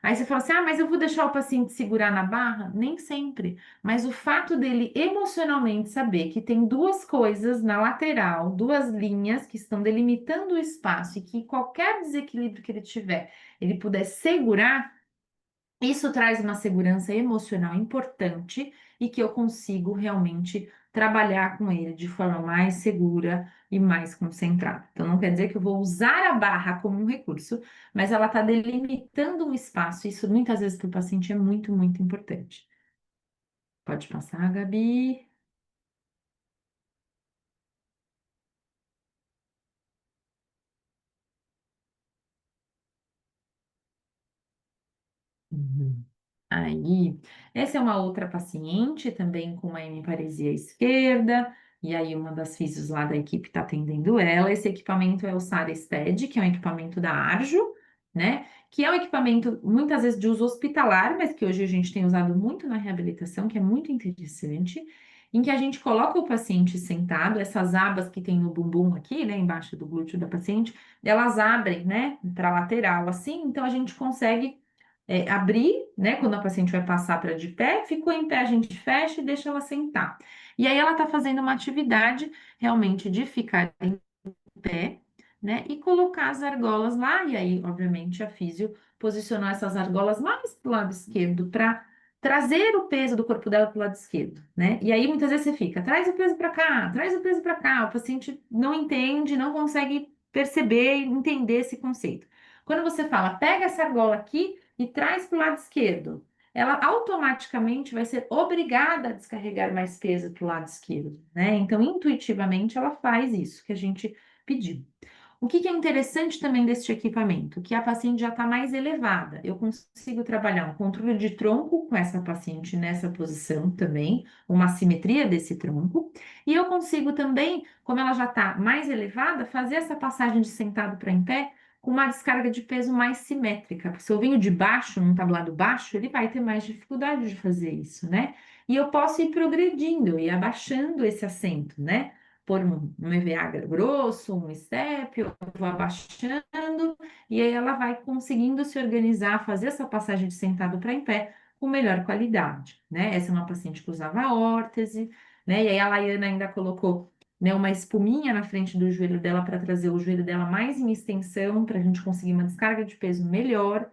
aí você fala assim, ah, mas eu vou deixar o paciente segurar na barra? Nem sempre. Mas o fato dele emocionalmente saber que tem duas coisas na lateral, duas linhas que estão delimitando o espaço e que qualquer desequilíbrio que ele tiver, ele puder segurar, isso traz uma segurança emocional importante e que eu consigo realmente trabalhar com ele de forma mais segura e mais concentrada. Então, não quer dizer que eu vou usar a barra como um recurso, mas ela está delimitando um espaço. Isso muitas vezes para o paciente é muito, muito importante. Pode passar, Gabi. Uhum. Aí, essa é uma outra paciente também com uma hemiparesia esquerda, e aí uma das físios lá da equipe está atendendo ela. Esse equipamento é o SARA-STED, que é um equipamento da Arjo, né? Que é um equipamento muitas vezes de uso hospitalar, mas que hoje a gente tem usado muito na reabilitação, que é muito interessante, em que a gente coloca o paciente sentado, essas abas que tem no bumbum aqui, né, embaixo do glúteo da paciente, elas abrem, né, para lateral assim, então a gente consegue abrir, né? Quando a paciente vai passar para de pé, ficou em pé, a gente fecha e deixa ela sentar. E aí ela está fazendo uma atividade realmente de ficar em pé, né? E colocar as argolas lá, e aí, obviamente, a físio posicionou essas argolas mais para o lado esquerdo para trazer o peso do corpo dela para o lado esquerdo, né? E aí muitas vezes você fica, traz o peso para cá, traz o peso para cá, o paciente não entende, não consegue perceber e entender esse conceito. Quando você fala, pega essa argola aqui e traz para o lado esquerdo, ela automaticamente vai ser obrigada a descarregar mais peso para o lado esquerdo, né? Então, intuitivamente, ela faz isso que a gente pediu. O que que é interessante também deste equipamento? Que a paciente já está mais elevada. Eu consigo trabalhar um controle de tronco com essa paciente nessa posição também, uma simetria desse tronco. E eu consigo também, como ela já está mais elevada, fazer essa passagem de sentado para em pé com uma descarga de peso mais simétrica. Porque se eu venho de baixo, num tablado baixo, ele vai ter mais dificuldade de fazer isso, né? E eu posso ir progredindo e abaixando esse assento, né? Por um EVA grosso, um step, eu vou abaixando, e aí ela vai conseguindo se organizar, fazer essa passagem de sentado para em pé com melhor qualidade, né? Essa é uma paciente que usava órtese, né? E aí a Laiana ainda colocou, né, uma espuminha na frente do joelho dela para trazer o joelho dela mais em extensão, para a gente conseguir uma descarga de peso melhor.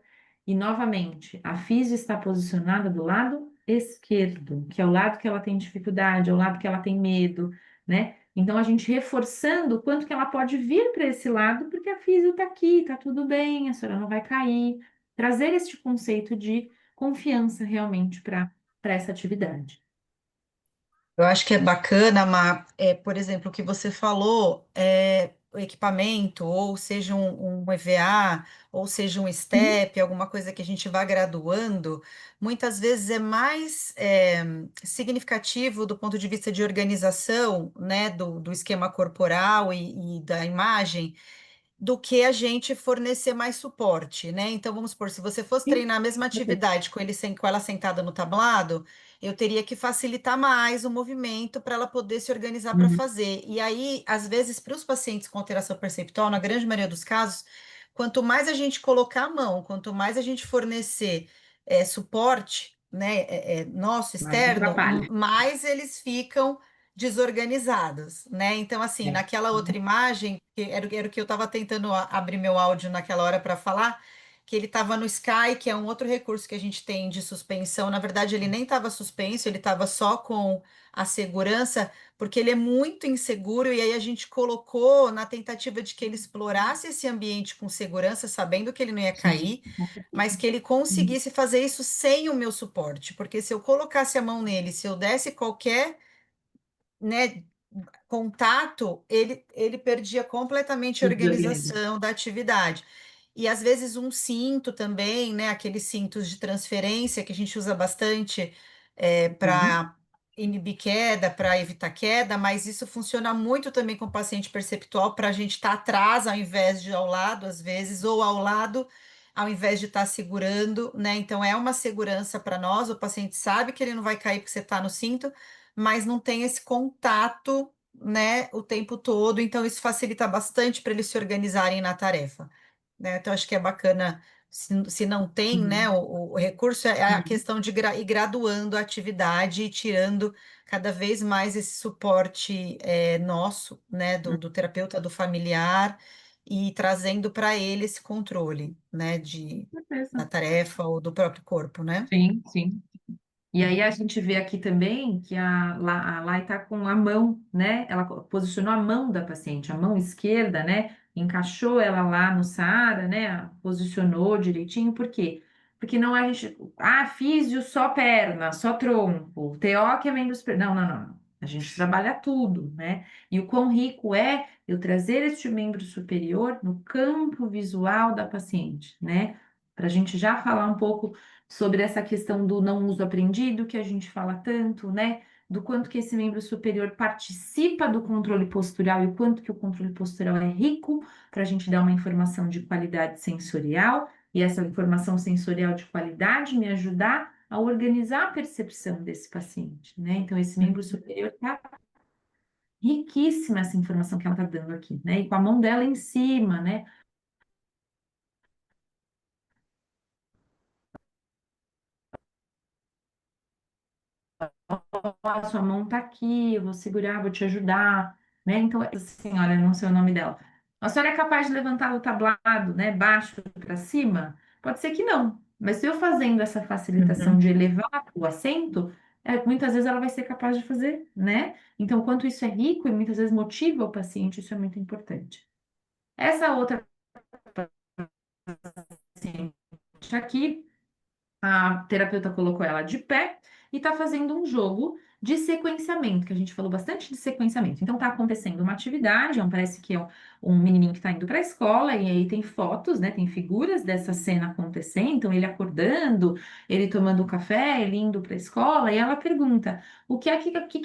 E, novamente, a físio está posicionada do lado esquerdo, que é o lado que ela tem dificuldade, é o lado que ela tem medo, né? Então, a gente reforçando o quanto que ela pode vir para esse lado, porque a físio está aqui, está tudo bem, a senhora não vai cair. Trazer este conceito de confiança realmente para essa atividade. Eu acho que é bacana, por exemplo, o que você falou, o equipamento, ou seja um EVA, ou seja um Uhum. STEP, alguma coisa que a gente vá graduando, muitas vezes é mais significativo do ponto de vista de organização, né, do esquema corporal e da imagem do que a gente fornecer mais suporte, né? Então, vamos supor, se você fosse Sim. treinar a mesma atividade com com ela sentada no tablado, eu teria que facilitar mais o movimento para ela poder se organizar para Uhum. fazer. E aí, às vezes, para os pacientes com alteração perceptual, na grande maioria dos casos, quanto mais a gente colocar a mão, quanto mais a gente fornecer suporte, né, nosso Mas não externo, atrapalha. mais eles ficam desorganizados, né? Então, assim, É. naquela outra Uhum. imagem, que era o que eu estava tentando abrir meu áudio naquela hora para falar, que ele estava no Sky, que é um outro recurso que a gente tem de suspensão. Na verdade, ele nem estava suspenso, ele estava só com a segurança, porque ele é muito inseguro, e aí a gente colocou na tentativa de que ele explorasse esse ambiente com segurança, sabendo que ele não ia Sim, cair, com certeza. mas que ele Uhum. conseguisse fazer isso sem o meu suporte, porque se eu colocasse a mão nele, se eu desse qualquer, né, contato, ele perdia completamente a Desorganiza. organização da atividade. E às vezes um cinto também, né? Aqueles cintos de transferência que a gente usa bastante Uhum. para inibir queda, para evitar queda, mas isso funciona muito também com o paciente perceptual para a gente estar atrás ao invés de ao lado, às vezes, ou ao lado ao invés de estar segurando, né? Então é uma segurança para nós, o paciente sabe que ele não vai cair porque você está no cinto, mas não tem esse contato, né, o tempo todo, então isso facilita bastante para eles se organizarem na tarefa, né? Então acho que é bacana, se não tem, né, Uhum. o recurso é a Uhum. questão de ir graduando a atividade e tirando cada vez mais esse suporte nosso, né, do terapeuta, do familiar, e trazendo para ele esse controle, né, Certeza. da tarefa ou do próprio corpo, né? Sim, sim. E aí a gente vê aqui também que a Lai está com a mão, né? Ela posicionou a mão da paciente, a mão esquerda, né? Encaixou ela lá no Saara, né? Posicionou direitinho, por quê? Porque não a gente, físio só perna, só tronco, TO que é membros, não, não, não, não. A gente trabalha tudo, né? E o quão rico é eu trazer este membro superior no campo visual da paciente, né? Para a gente já falar um pouco sobre essa questão do não uso aprendido, que a gente fala tanto, né? Do quanto que esse membro superior participa do controle postural e o quanto que o controle postural é rico para a gente dar uma informação de qualidade sensorial e essa informação sensorial de qualidade me ajudar a organizar a percepção desse paciente, né? Então, esse membro superior está riquíssima essa informação que ela está dando aqui, né? E com a mão dela em cima, né? Ó, sua mão tá aqui, eu vou segurar, vou te ajudar, né? Então, essa senhora, não sei o nome dela. A senhora é capaz de levantar o tablado, né, baixo para cima? Pode ser que não, mas se eu fazendo essa facilitação Uhum, de elevar o assento, muitas vezes ela vai ser capaz de fazer, né? Então, quanto isso é rico e muitas vezes motiva o paciente, isso é muito importante. Essa outra paciente aqui, a terapeuta colocou ela de pé e está fazendo um jogo de sequenciamento, que a gente falou bastante de sequenciamento. Então, está acontecendo uma atividade, parece que é um menininho que está indo para a escola, e aí tem fotos, né? Tem figuras dessa cena acontecendo, então ele acordando, ele tomando um café, ele indo para a escola, e ela pergunta: o que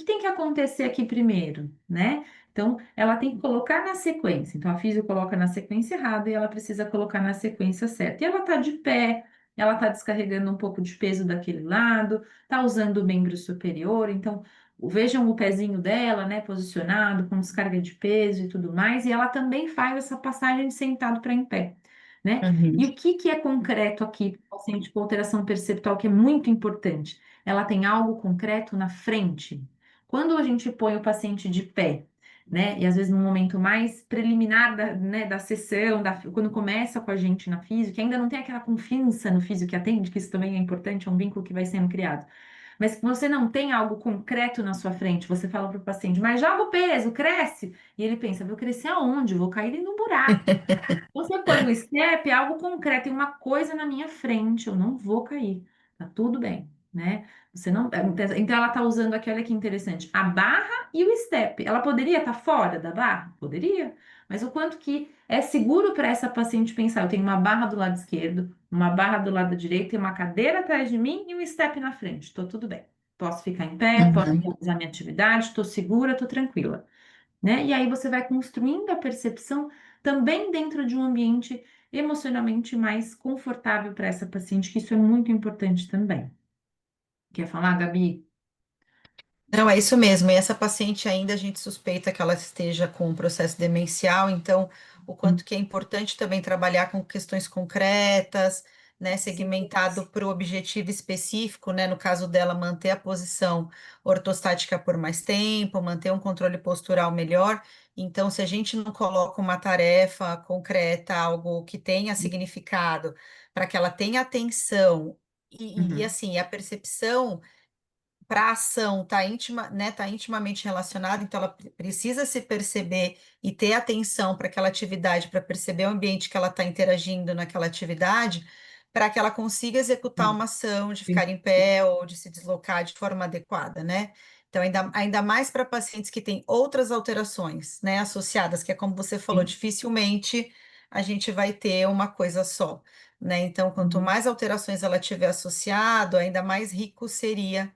tem que acontecer aqui primeiro, né? Então, ela tem que colocar na sequência. Então, a física coloca na sequência errada e ela precisa colocar na sequência certa. E ela está de pé, ela está descarregando um pouco de peso daquele lado, está usando o membro superior, então vejam o pezinho dela, né, posicionado, com descarga de peso e tudo mais, e ela também faz essa passagem de sentado para em pé, né? uhum, E o que que é concreto aqui para o paciente com alteração perceptual, que é muito importante? Ela tem algo concreto na frente. Quando a gente põe o paciente de pé, né? E às vezes no momento mais preliminar da, né, da sessão, quando começa com a gente na física, que ainda não tem aquela confiança no físico que atende, que isso também é importante, é um vínculo que vai sendo criado. Mas que você não tem algo concreto na sua frente, você fala para o paciente, mas joga o peso, cresce. E ele pensa, vou crescer aonde? Vou cair no buraco. Você põe o step, é algo concreto, tem uma coisa na minha frente, eu não vou cair. Tá tudo bem, né? Você não, então ela tá usando aqui, olha que interessante, a barra e o step. Ela poderia estar fora da barra? Poderia. Mas o quanto que é seguro para essa paciente pensar, eu tenho uma barra do lado esquerdo, uma barra do lado direito, e uma cadeira atrás de mim e um step na frente. Tô tudo bem. Posso ficar em pé, posso Uhum. realizar minha atividade, estou segura, estou tranquila, né? E aí você vai construindo a percepção também dentro de um ambiente emocionalmente mais confortável para essa paciente, que isso é muito importante também. Quer falar, Gabi? Não, é isso mesmo. E essa paciente ainda a gente suspeita que ela esteja com um processo demencial, então o quanto que é importante também trabalhar com questões concretas, né, segmentado para o objetivo específico, né, no caso dela, manter a posição ortostática por mais tempo, manter um controle postural melhor. Então, se a gente não coloca uma tarefa concreta, algo que tenha significado, para que ela tenha atenção e Uhum, assim, a percepção para a ação está tá intimamente relacionada, então ela precisa se perceber e ter atenção para aquela atividade, para perceber o ambiente que ela está interagindo naquela atividade, para que ela consiga executar uhum, uma ação de ficar em pé ou de se deslocar de forma adequada, né? Então, ainda mais para pacientes que têm outras alterações, né, associadas, que é como você falou, sim, dificilmente a gente vai ter uma coisa só, né? Então, quanto uhum, mais alterações ela tiver associado, ainda mais rico seria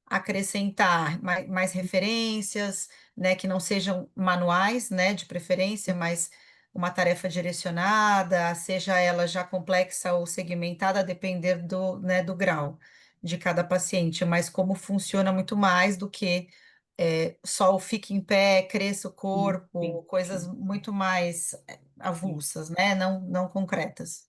acrescentar mais referências, né, que não sejam manuais, né, de preferência, mas uma tarefa direcionada, seja ela já complexa ou segmentada, a depender do grau de cada paciente, mas como funciona muito mais do que só o fique em pé, cresça o sim, corpo, sim, coisas sim, muito mais sim. avulsas, né, não concretas.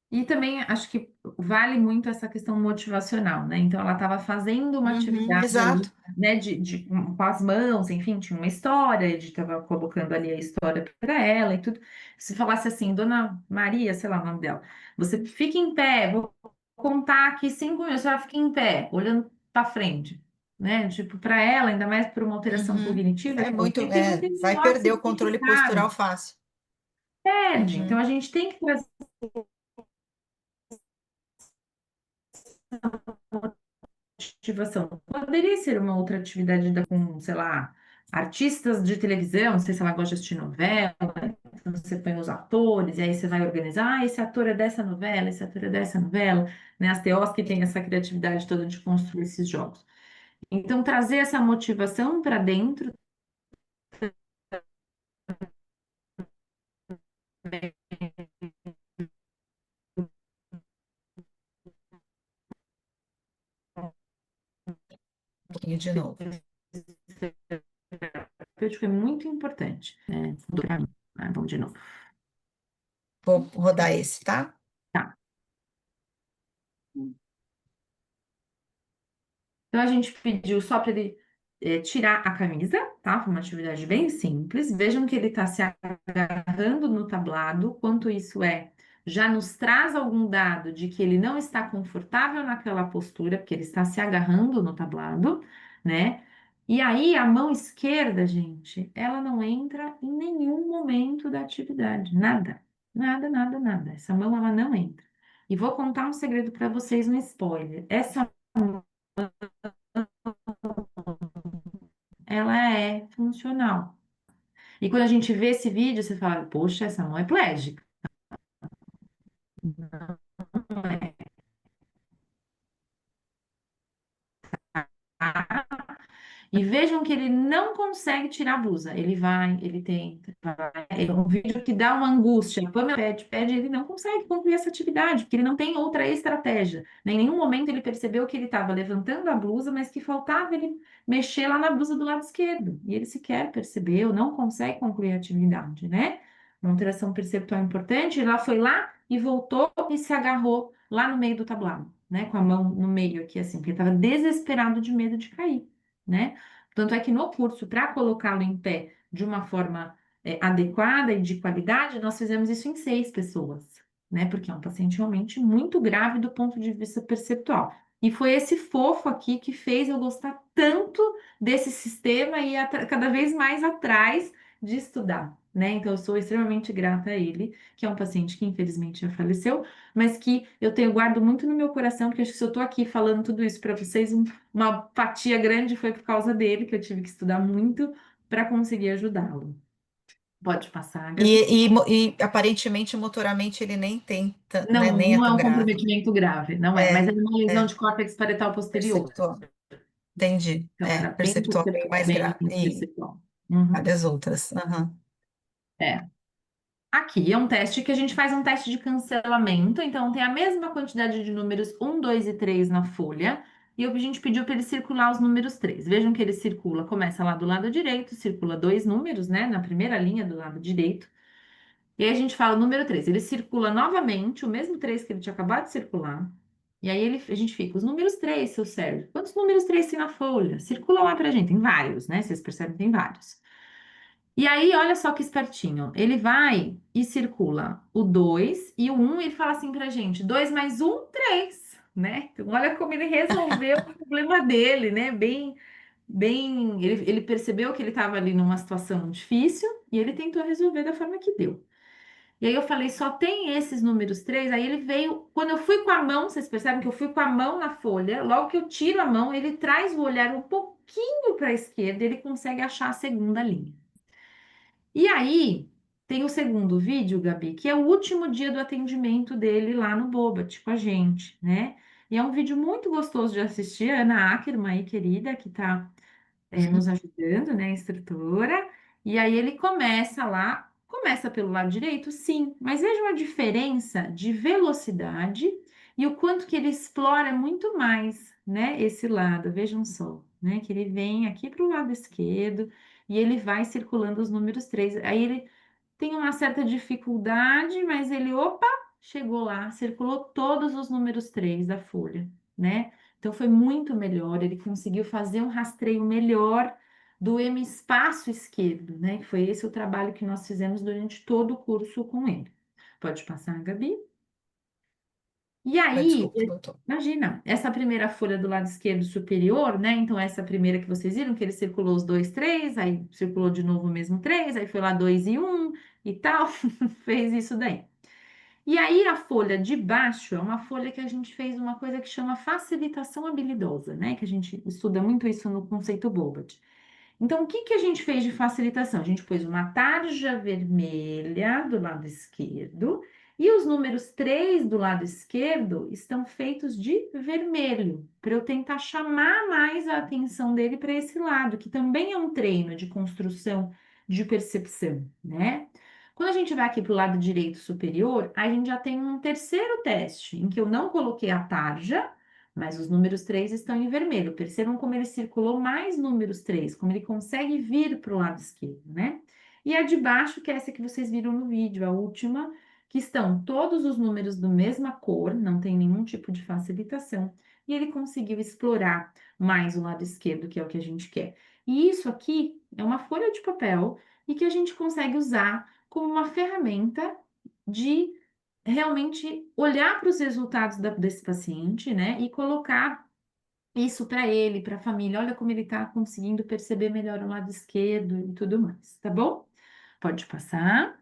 E também acho que vale muito essa questão motivacional, né? Então ela estava fazendo uma Uhum, atividade exato. ali, né, com as mãos, enfim, tinha uma história, ele estava colocando ali a história para ela e tudo. Se falasse assim, Dona Maria, sei lá o nome dela, você fica em pé, vou contar aqui 5 minutos, ela fica em pé, olhando para frente, né? Tipo, para ela, ainda mais por uma alteração Uhum. cognitiva, É que ela muito, tem, tem muito vai menor perder o controle postural significado, fácil. perde. Então Uhum. a gente tem que trazer motivação. Poderia ser uma outra atividade com, sei lá, artistas de televisão, não sei se ela gosta de assistir novela, então você põe os atores, e aí você vai organizar, esse ator é dessa novela, esse ator é dessa novela, né? As TOs que têm essa criatividade toda de construir esses jogos. Então, trazer essa motivação para dentro Um pouquinho de novo. terapêutico é muito importante, né? Para mim. Vamos de novo. Vou rodar esse, tá? Tá. Então a gente pediu só para ele tirar a camisa, tá? Foi uma atividade bem simples. Vejam que ele está se agarrando no tablado. Quanto isso já nos traz algum dado de que ele não está confortável naquela postura, porque ele está se agarrando no tablado, né? E aí a mão esquerda, gente, ela não entra em nenhum momento da atividade. Nada, nada, nada, nada. Essa mão ela não entra. E vou contar um segredo para vocês, um spoiler. Essa ela é funcional. E quando a gente vê esse vídeo, você fala, poxa, essa mão é plégica. Não é. E vejam que ele não consegue tirar a blusa. Ele vai, ele tenta. É um vídeo que dá uma angústia. A Pamela pede, ele não consegue concluir essa atividade, porque ele não tem outra estratégia. Em nenhum momento ele percebeu que ele estava levantando a blusa, mas que faltava ele mexer lá na blusa do lado esquerdo. E ele sequer percebeu, não consegue concluir a atividade, né? Uma alteração perceptual importante. Ela foi lá e voltou e se agarrou lá no meio do tablado, né? Com a mão no meio aqui, assim, porque ele estava desesperado de medo de cair, né? Tanto é que no curso, para colocá-lo em pé de uma forma adequada e de qualidade, nós fizemos isso em 6 pessoas, né? Porque é um paciente realmente muito grave do ponto de vista perceptual. E foi esse fofo aqui que fez eu gostar tanto desse sistema e ir cada vez mais atrás de estudar, né? Então, eu sou extremamente grata a ele, que é um paciente que infelizmente já faleceu, mas que eu tenho guardo muito no meu coração, porque acho que se eu estou aqui falando tudo isso para vocês, uma fatia grande foi por causa dele, que eu tive que estudar muito para conseguir ajudá-lo. Pode passar, Gabi. E aparentemente, motoramente, ele nem tem, né, Não, nem é não é tão um grave. comprometimento grave, não é, mas É, é uma lesão é, de córtex parietal posterior. perceptual. Entendi. Então, É, era bem, perceptual bem mais bem grave. E perceptual. Uhum. várias outras. Aham. É. Aqui é um teste que a gente faz um teste de cancelamento, então tem a mesma quantidade de números 1, 2 e 3 na folha, e a gente pediu para ele circular os números 3. Vejam que ele circula, começa lá do lado direito, circula 2 números, né, na primeira linha do lado direito, e aí a gente fala o número 3. Ele circula novamente, o mesmo 3 que ele tinha acabado de circular, e aí a gente fica, os números 3, seu Sérgio, quantos números 3 tem na folha? Circula lá pra gente, tem vários, né, vocês percebem, tem vários. E aí, olha só que espertinho. Ele vai e circula o 2 e o 1 e fala assim pra gente: 2 mais um 3, né? Então, olha como ele resolveu o problema dele, né? Ele percebeu que ele estava ali numa situação difícil e ele tentou resolver da forma que deu. E aí eu falei: só tem esses números 3. Aí ele veio, quando eu fui com a mão, vocês percebem que eu fui com a mão na folha, logo que eu tiro a mão, ele traz o olhar um pouquinho para a esquerda, ele consegue achar a segunda linha. E aí, tem o segundo vídeo, Gabi, que é o último dia do atendimento dele lá no Bobat com a gente, né? E é um vídeo muito gostoso de assistir. A Ana Ackerman aí, querida, que está nos ajudando, né, instrutora. E aí ele começa lá, começa pelo lado direito, sim, mas vejam a diferença de velocidade e o quanto que ele explora muito mais, né, esse lado. Vejam só, né, que ele vem aqui para o lado esquerdo e ele vai circulando os números 3. Aí ele tem uma certa dificuldade, mas ele, opa, chegou lá, circulou todos os números 3 da folha, né? Então foi muito melhor, ele conseguiu fazer um rastreio melhor do hemispaço esquerdo, né? Que foi esse o trabalho que nós fizemos durante todo o curso com ele. Pode passar, Gabi? E aí, Desculpa, doutor. imagina, essa primeira folha do lado esquerdo superior, né? Então, essa primeira que vocês viram, que ele circulou os 2, 3, aí circulou de novo o mesmo 3, aí foi lá 2 e 1 e tal, fez isso daí. E aí, a folha de baixo é uma folha que a gente fez uma coisa que chama facilitação habilidosa, né? Que a gente estuda muito isso no conceito Bobat. Então, o que que a gente fez de facilitação? A gente pôs uma tarja vermelha do lado esquerdo e os números 3 do lado esquerdo estão feitos de vermelho, para eu tentar chamar mais a atenção dele para esse lado, que também é um treino de construção de percepção, né? Quando a gente vai aqui para o lado direito superior, a gente já tem um terceiro teste, em que eu não coloquei a tarja, mas os números 3 estão em vermelho. Percebam como ele circulou mais números 3, como ele consegue vir para o lado esquerdo, né? E a de baixo, que é essa que vocês viram no vídeo, a última, que estão todos os números da mesma cor, não tem nenhum tipo de facilitação, e ele conseguiu explorar mais o lado esquerdo, que é o que a gente quer. E isso aqui é uma folha de papel e que a gente consegue usar como uma ferramenta de realmente olhar para os resultados desse paciente, né, e colocar isso para ele, para a família. Olha como ele está conseguindo perceber melhor o lado esquerdo e tudo mais, tá bom? Pode passar.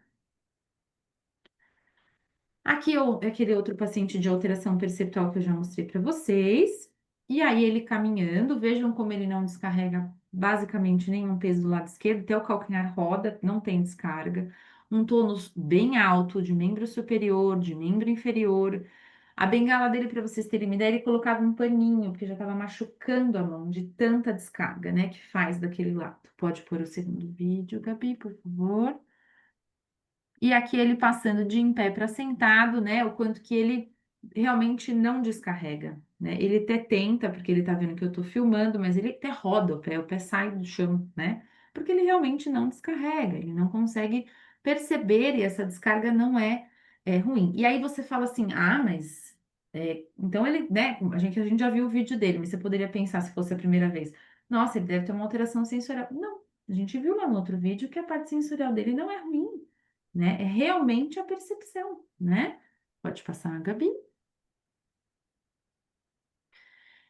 Aqui é aquele outro paciente de alteração perceptual que eu já mostrei para vocês. E aí ele caminhando, vejam como ele não descarrega basicamente nenhum peso do lado esquerdo, até o calcanhar roda, não tem descarga. Um tônus bem alto de membro superior, de membro inferior. A bengala dele, para vocês terem uma ideia, ele colocava um paninho, porque já estava machucando a mão de tanta descarga, né, que faz daquele lado. Pode pôr o segundo vídeo, Gabi, por favor. E aqui ele passando de em pé para sentado, né? O quanto que ele realmente não descarrega, né? Ele até tenta, porque ele tá vendo que eu tô filmando, mas ele até roda o pé sai do chão, né? Porque ele realmente não descarrega, ele não consegue perceber e essa descarga não é ruim. E aí você fala assim, ah, mas então ele, né? A gente já viu o vídeo dele, mas você poderia pensar se fosse a primeira vez. Nossa, ele deve ter uma alteração sensorial. Não, a gente viu lá no outro vídeo que a parte sensorial dele não é ruim, né? É realmente a percepção, né? Pode passar, Gabi.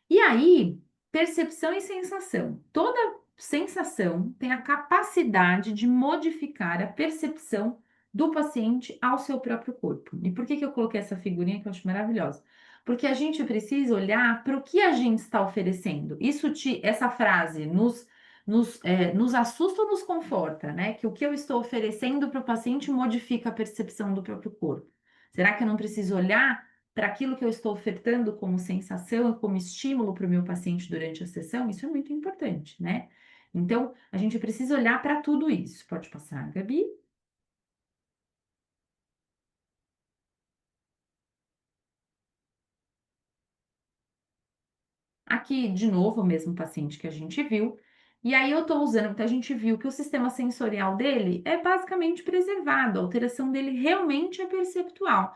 E aí, percepção e sensação. Toda sensação tem a capacidade de modificar a percepção do paciente ao seu próprio corpo. E por que que eu coloquei essa figurinha que eu acho maravilhosa? Porque a gente precisa olhar para o que a gente está oferecendo. Essa frase nos assusta ou nos conforta, né? Que o que eu estou oferecendo para o paciente modifica a percepção do próprio corpo. Será que eu não preciso olhar para aquilo que eu estou ofertando como sensação e como estímulo para o meu paciente durante a sessão? Isso é muito importante, né? Então, a gente precisa olhar para tudo isso. Pode passar, Gabi? Aqui, de novo, o mesmo paciente que a gente viu. E aí eu estou usando, porque a gente viu que o sistema sensorial dele é basicamente preservado, a alteração dele realmente é perceptual.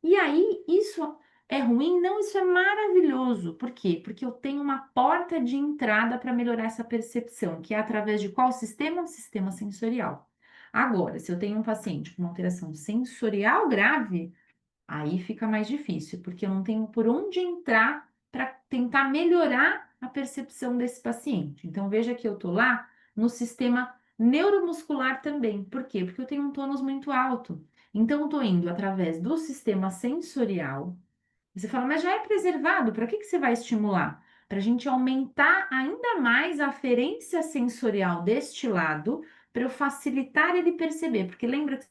E aí, isso é ruim? Não, isso é maravilhoso. Por quê? Porque eu tenho uma porta de entrada para melhorar essa percepção, que é através de qual sistema? O sistema sensorial. Agora, se eu tenho um paciente com uma alteração sensorial grave, aí fica mais difícil, porque eu não tenho por onde entrar para tentar melhorar a percepção desse paciente. Então, veja que eu estou lá no sistema neuromuscular também. Por quê? Porque eu tenho um tônus muito alto. Então, eu estou indo através do sistema sensorial. Você fala, mas já é preservado, para que você vai estimular? Para a gente aumentar ainda mais a aferência sensorial deste lado, para eu facilitar ele perceber. Porque lembra que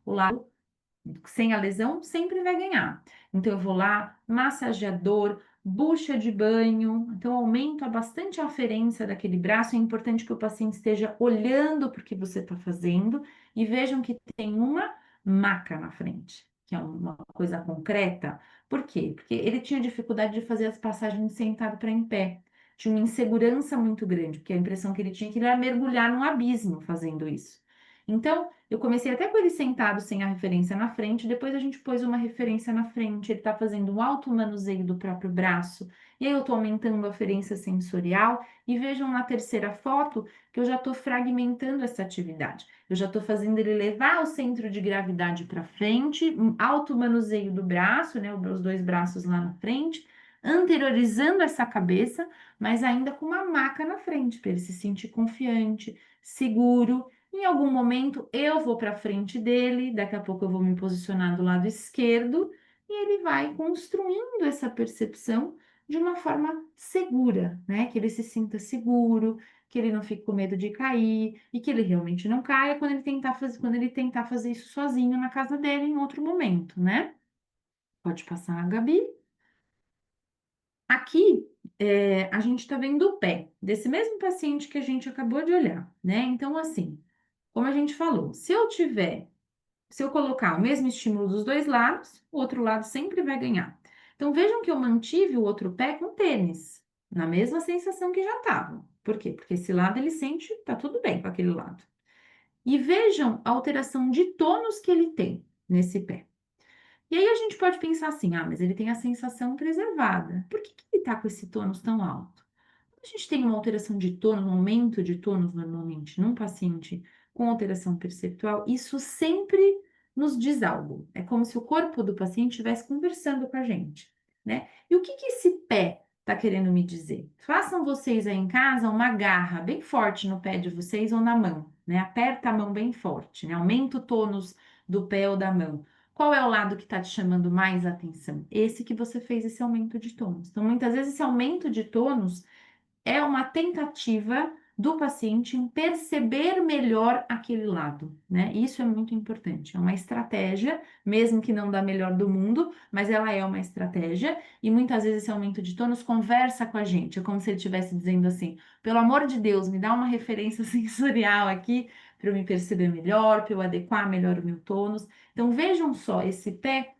o lado sem a lesão, sempre vai ganhar. Então, eu vou lá, massageador, bucha de banho. Então, eu aumento bastante a aferência daquele braço. É importante que o paciente esteja olhando para o que você está fazendo e vejam que tem uma maca na frente, que é uma coisa concreta. Por quê? Porque ele tinha dificuldade de fazer as passagens de sentado para em pé. Tinha uma insegurança muito grande, porque a impressão que ele tinha é que ele ia mergulhar num abismo fazendo isso. Então, eu comecei até com ele sentado sem a referência na frente, depois a gente pôs uma referência na frente, ele está fazendo um alto manuseio do próprio braço, e aí eu estou aumentando a aferência sensorial, e vejam na terceira foto que eu já estou fragmentando essa atividade. Eu já estou fazendo ele levar o centro de gravidade para frente, um alto manuseio do braço, né, os dois braços lá na frente, anteriorizando essa cabeça, mas ainda com uma maca na frente, para ele se sentir confiante, seguro. Em algum momento eu vou para frente dele, daqui a pouco eu vou me posicionar do lado esquerdo e ele vai construindo essa percepção de uma forma segura, né? Que ele se sinta seguro, que ele não fique com medo de cair e que ele realmente não caia quando ele tentar fazer isso sozinho na casa dele em outro momento, né? Pode passar, Gabi. Aqui a gente está vendo o pé desse mesmo paciente que a gente acabou de olhar, né? Então, assim, como a gente falou, se eu colocar o mesmo estímulo dos dois lados, o outro lado sempre vai ganhar. Então vejam que eu mantive o outro pé com tênis, na mesma sensação que já estava. Por quê? Porque esse lado ele sente, tá tudo bem com aquele lado. E vejam a alteração de tônus que ele tem nesse pé. E aí a gente pode pensar assim, ah, mas ele tem a sensação preservada. Por que que ele está com esse tônus tão alto? A gente tem uma alteração de tônus, um aumento de tônus normalmente num paciente com alteração perceptual, isso sempre nos diz algo. É como se o corpo do paciente estivesse conversando com a gente, né? E o que que esse pé está querendo me dizer? Façam vocês aí em casa uma garra bem forte no pé de vocês ou na mão, né? Aperta a mão bem forte, né? Aumenta o tônus do pé ou da mão. Qual é o lado que está te chamando mais atenção? Esse que você fez esse aumento de tônus. Então, muitas vezes, esse aumento de tônus é uma tentativa do paciente em perceber melhor aquele lado, né? Isso é muito importante. É uma estratégia, mesmo que não da melhor do mundo, mas ela é uma estratégia e muitas vezes esse aumento de tônus conversa com a gente. É como se ele estivesse dizendo assim: pelo amor de Deus, me dá uma referência sensorial aqui para eu me perceber melhor, para eu adequar melhor o meu tônus. Então vejam só esse pé,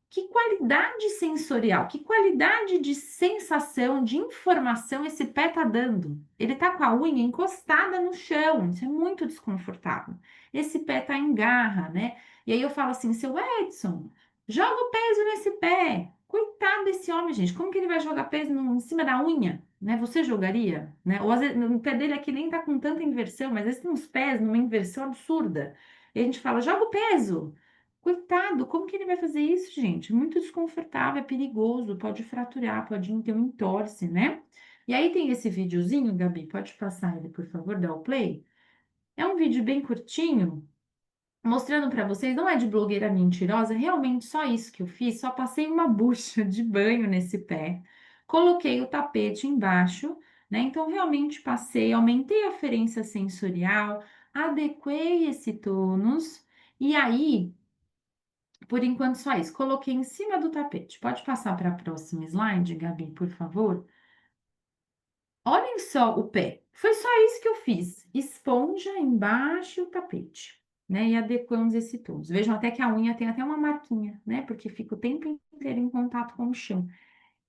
que qualidade sensorial, que qualidade de sensação, de informação esse pé tá dando? Ele tá com a unha encostada no chão, isso é muito desconfortável. Esse pé tá em garra, né? E aí eu falo assim, seu Edson, joga o peso nesse pé. Coitado desse homem, gente. Como que ele vai jogar peso em cima da unha? Né? Você jogaria? Né? Ou às vezes, o pé dele aqui nem tá com tanta inversão, mas às vezes tem uns pés numa inversão absurda. E a gente fala, joga o peso. Coitado, como que ele vai fazer isso, gente? Muito desconfortável, é perigoso, pode fraturar, pode ter um entorse, né? E aí tem esse videozinho, Gabi, pode passar ele, por favor, dá o play. É um vídeo bem curtinho, mostrando para vocês, não é de blogueira mentirosa, é realmente só isso que eu fiz, só passei uma bucha de banho nesse pé, coloquei o tapete embaixo, né? Então realmente passei, aumentei a aferência sensorial, adequei esse tônus e aí, por enquanto só isso, coloquei em cima do tapete. Pode passar para a próxima slide, Gabi, por favor? Olhem só o pé. Foi só isso que eu fiz. Esponja embaixo e o tapete, né? E adequamos esse tons. Vejam até que a unha tem até uma marquinha, né? Porque fica o tempo inteiro em contato com o chão.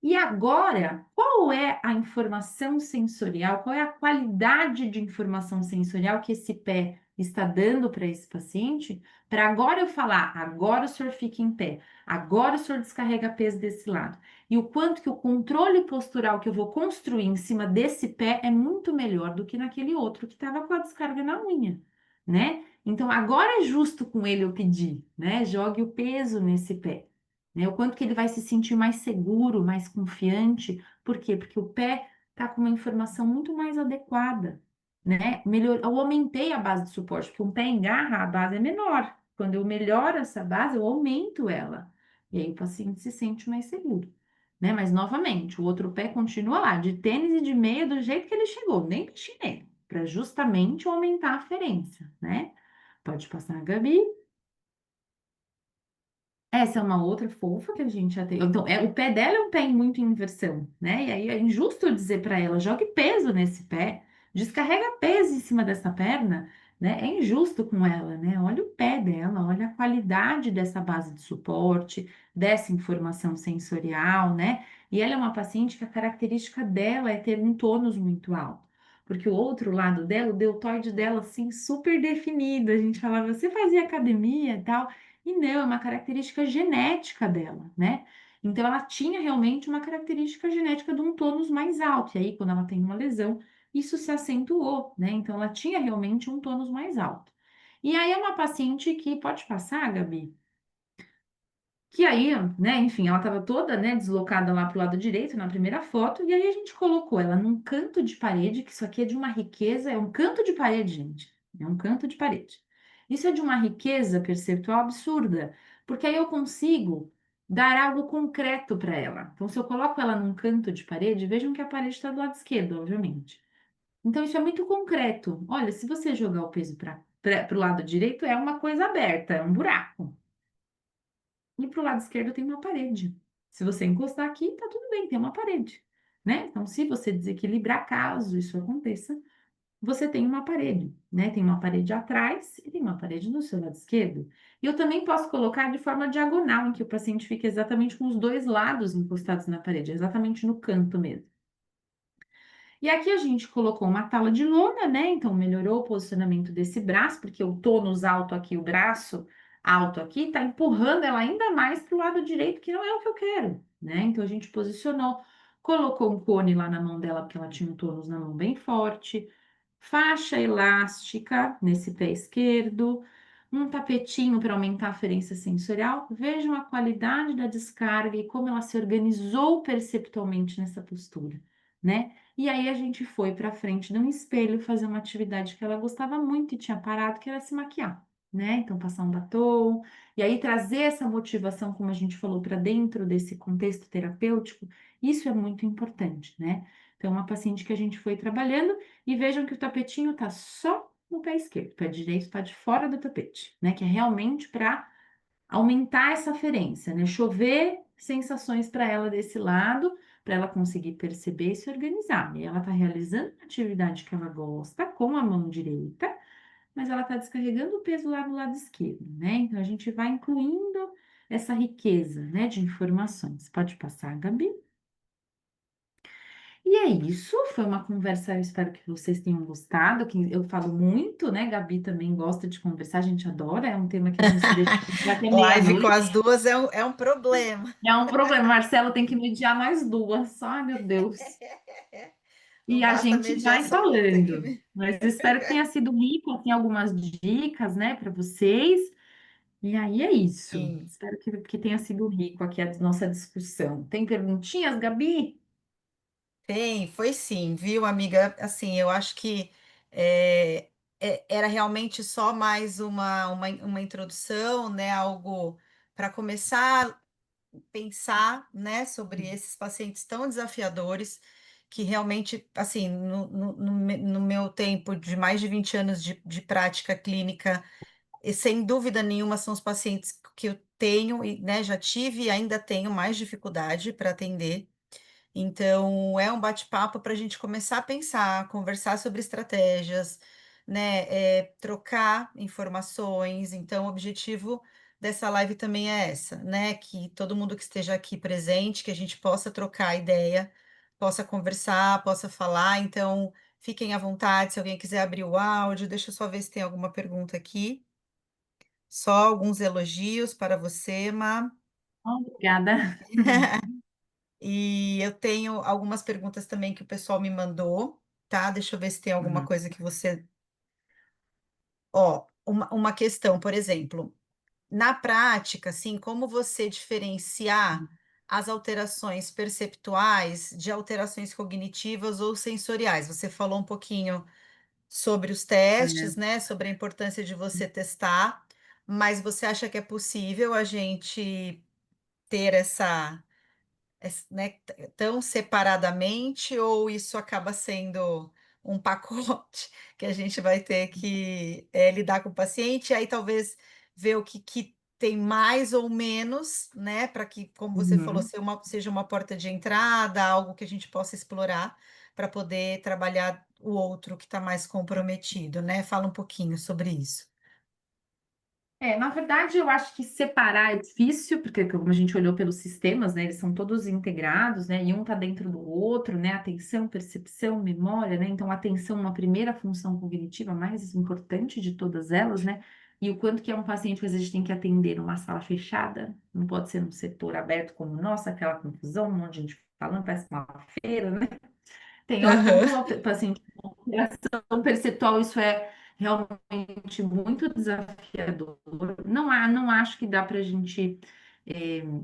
E agora, qual é a informação sensorial, qual é a qualidade de informação sensorial que esse pé está dando para esse paciente? Para agora eu falar, agora o senhor fica em pé, agora o senhor descarrega peso desse lado. E o quanto que o controle postural que eu vou construir em cima desse pé é muito melhor do que naquele outro que estava com a descarga na unha, né? Então agora é justo com ele eu pedir, né? Jogue o peso nesse pé, né? O quanto que ele vai se sentir mais seguro, mais confiante. Por quê? Porque o pé está com uma informação muito mais adequada, né? Eu aumentei a base de suporte, porque um pé engarra, a base é menor. Quando eu melhoro essa base, eu aumento ela. E aí o paciente se sente mais seguro, né? Mas, novamente, o outro pé continua lá, de tênis e de meia, do jeito que ele chegou, nem mexi nele, para justamente aumentar a aferência, né? Pode passar, Gabi. Essa é uma outra fofa que a gente já tem. Então, o pé dela é um pé muito em inversão, né? E aí é injusto dizer para ela, jogue peso nesse pé, descarrega peso em cima dessa perna, né? É injusto com ela, né? Olha o pé dela, olha a qualidade dessa base de suporte, dessa informação sensorial, né? E ela é uma paciente que a característica dela é ter um tônus muito alto. Porque o outro lado dela, o deltoide dela, assim, super definido. A gente falava, você fazia academia e tal. E não, é uma característica genética dela, né? Então, ela tinha realmente uma característica genética de um tônus mais alto. E aí, quando ela tem uma lesão, isso se acentuou, né? Então, ela tinha realmente um tônus mais alto. E aí, é uma paciente que, pode passar, Gabi? Que aí, né, enfim, ela estava toda, né, deslocada lá para o lado direito na primeira foto, e aí a gente colocou ela num canto de parede, que isso aqui é de uma riqueza, é um canto de parede, gente, é um canto de parede. Isso é de uma riqueza perceptual absurda, porque aí eu consigo dar algo concreto para ela. Então, se eu coloco ela num canto de parede, vejam que a parede está do lado esquerdo, obviamente. Então, isso é muito concreto. Olha, se você jogar o peso para o lado direito, é uma coisa aberta, é um buraco. E para o lado esquerdo tem uma parede. Se você encostar aqui, tá tudo bem, tem uma parede, né? Então, se você desequilibrar, caso isso aconteça, você tem uma parede, né? Tem uma parede atrás e tem uma parede no seu lado esquerdo. E eu também posso colocar de forma diagonal, em que o paciente fique exatamente com os dois lados encostados na parede, exatamente no canto mesmo. E aqui a gente colocou uma tala de lona, né? Então melhorou o posicionamento desse braço, porque o tônus alto aqui, o braço alto aqui, tá empurrando ela ainda mais para o lado direito, que não é o que eu quero, né? Então a gente posicionou, colocou um cone lá na mão dela, porque ela tinha um tônus na mão bem forte, faixa elástica nesse pé esquerdo, um tapetinho para aumentar a aferência sensorial. Vejam a qualidade da descarga e como ela se organizou perceptualmente nessa postura, né? E aí a gente foi para frente de um espelho fazer uma atividade que ela gostava muito e tinha parado, que era se maquiar, né? Então passar um batom, e aí trazer essa motivação, como a gente falou, para dentro desse contexto terapêutico, isso é muito importante, né? Então, uma paciente que a gente foi trabalhando e vejam que o tapetinho tá só no pé esquerdo, o pé direito está de fora do tapete, né? Que é realmente para aumentar essa aferência, né? Chover sensações para ela desse lado, para ela conseguir perceber e se organizar. E ela está realizando a atividade que ela gosta com a mão direita, mas ela está descarregando o peso lá do lado esquerdo, né? Então a gente vai incluindo essa riqueza, né, de informações. Pode passar, Gabi? E é isso, foi uma conversa, eu espero que vocês tenham gostado, que eu falo muito, né? Gabi também gosta de conversar, a gente adora, é um tema que a gente se deixa até Live com as meia-noite. duas é um problema. É um problema, Marcelo tem que mediar mais duas. Ai, meu Deus. Não E a basta gente mediar vai só um, tem que falando. Mas espero que tenha sido rico, tem algumas dicas, né, para vocês. E aí é isso. vir. Espero que tenha sido rico aqui a nossa discussão. Tem perguntinhas, Gabi? Tem, foi sim, viu, amiga? Assim, eu acho que é, era realmente só mais uma introdução, né? Algo para começar a pensar, né, sobre esses pacientes tão desafiadores que realmente, assim, no meu tempo de mais de 20 anos de prática clínica, e sem dúvida nenhuma são os pacientes que eu tenho, e, né, já tive e ainda tenho mais dificuldade para atender. Então, é um bate-papo para a gente começar a pensar, conversar sobre estratégias, né? Trocar informações. Então, o objetivo dessa live também é essa, né? Que todo mundo que esteja aqui presente, que a gente possa trocar ideia, possa conversar, possa falar. Então, fiquem à vontade. Se alguém quiser abrir o áudio, deixa eu só ver se tem alguma pergunta aqui. Só alguns elogios para você, Ma. Obrigada. E eu tenho algumas perguntas também que o pessoal me mandou, tá? Deixa eu ver se tem alguma Uhum. coisa que você. Ó, uma questão, por exemplo, na prática, assim, como você diferenciar as alterações perceptuais de alterações cognitivas ou sensoriais? Você falou um pouquinho sobre os testes, É. né? Sobre a importância de você testar, mas você acha que é possível a gente ter essa né, tão separadamente, ou isso acaba sendo um pacote que a gente vai ter que lidar com o paciente, e aí talvez ver o que tem mais ou menos, né, para que, como você falou, Uhum. seja uma porta de entrada, algo que a gente possa explorar para poder trabalhar o outro que está mais comprometido, né? Fala um pouquinho sobre isso. Na verdade, eu acho que separar é difícil, porque como a gente olhou pelos sistemas, né, eles são todos integrados, né, e um está dentro do outro, né, atenção, percepção, memória, né, então a atenção é uma primeira função cognitiva mais importante de todas elas, né, e o quanto que é um paciente que às vezes tem que atender numa sala fechada, não pode ser num setor aberto como o nosso, aquela confusão, um monte de gente falando, parece uma feira, né, tem hora quando Aham. o paciente com alteração perceptual, isso é realmente muito desafiador. Não acho que dá para a gente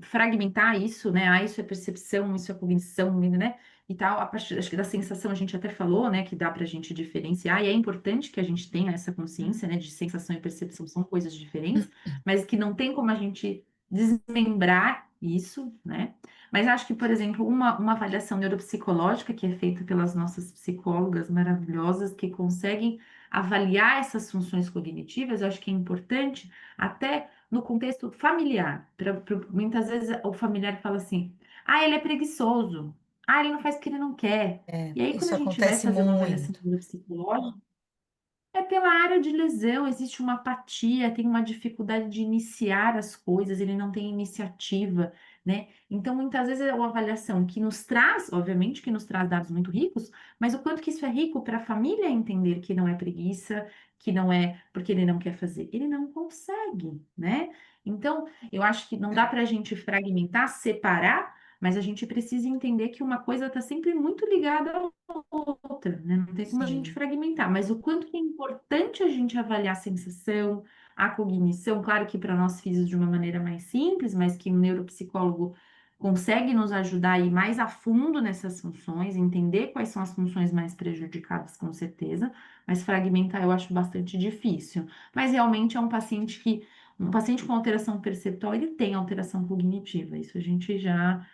fragmentar isso, né? Ah, isso é percepção, isso é cognição, né? E tal. A partir, acho que da sensação a gente até falou, né? Que dá para a gente diferenciar, e é importante que a gente tenha essa consciência, né? De sensação e percepção são coisas diferentes, mas que não tem como a gente desmembrar isso, né? Mas acho que, por exemplo, uma avaliação neuropsicológica que é feita pelas nossas psicólogas maravilhosas que conseguem avaliar essas funções cognitivas, eu acho que é importante até no contexto familiar. Muitas vezes o familiar fala assim: ah, ele é preguiçoso, ah, ele não faz porque ele não quer. É, E aí, quando isso a gente vai acontece fazer uma avaliação muito. neuropsicológica, é pela área de lesão, existe uma apatia, tem uma dificuldade de iniciar as coisas, ele não tem iniciativa, né? Então, muitas vezes é uma avaliação que nos traz, obviamente, que nos traz dados muito ricos, mas o quanto que isso é rico para a família entender que não é preguiça, que não é porque ele não quer fazer, ele não consegue, né? Então, eu acho que não dá para a gente fragmentar, separar, mas a gente precisa entender que uma coisa está sempre muito ligada outra, né? Não tem como a gente Sim. fragmentar, mas o quanto que é importante a gente avaliar a sensação, a cognição, claro que para nós físicos de uma maneira mais simples, mas que o neuropsicólogo consegue nos ajudar a ir mais a fundo nessas funções, entender quais são as funções mais prejudicadas, com certeza, mas fragmentar eu acho bastante difícil. Mas realmente é um paciente com alteração perceptual, ele tem alteração cognitiva, isso a gente já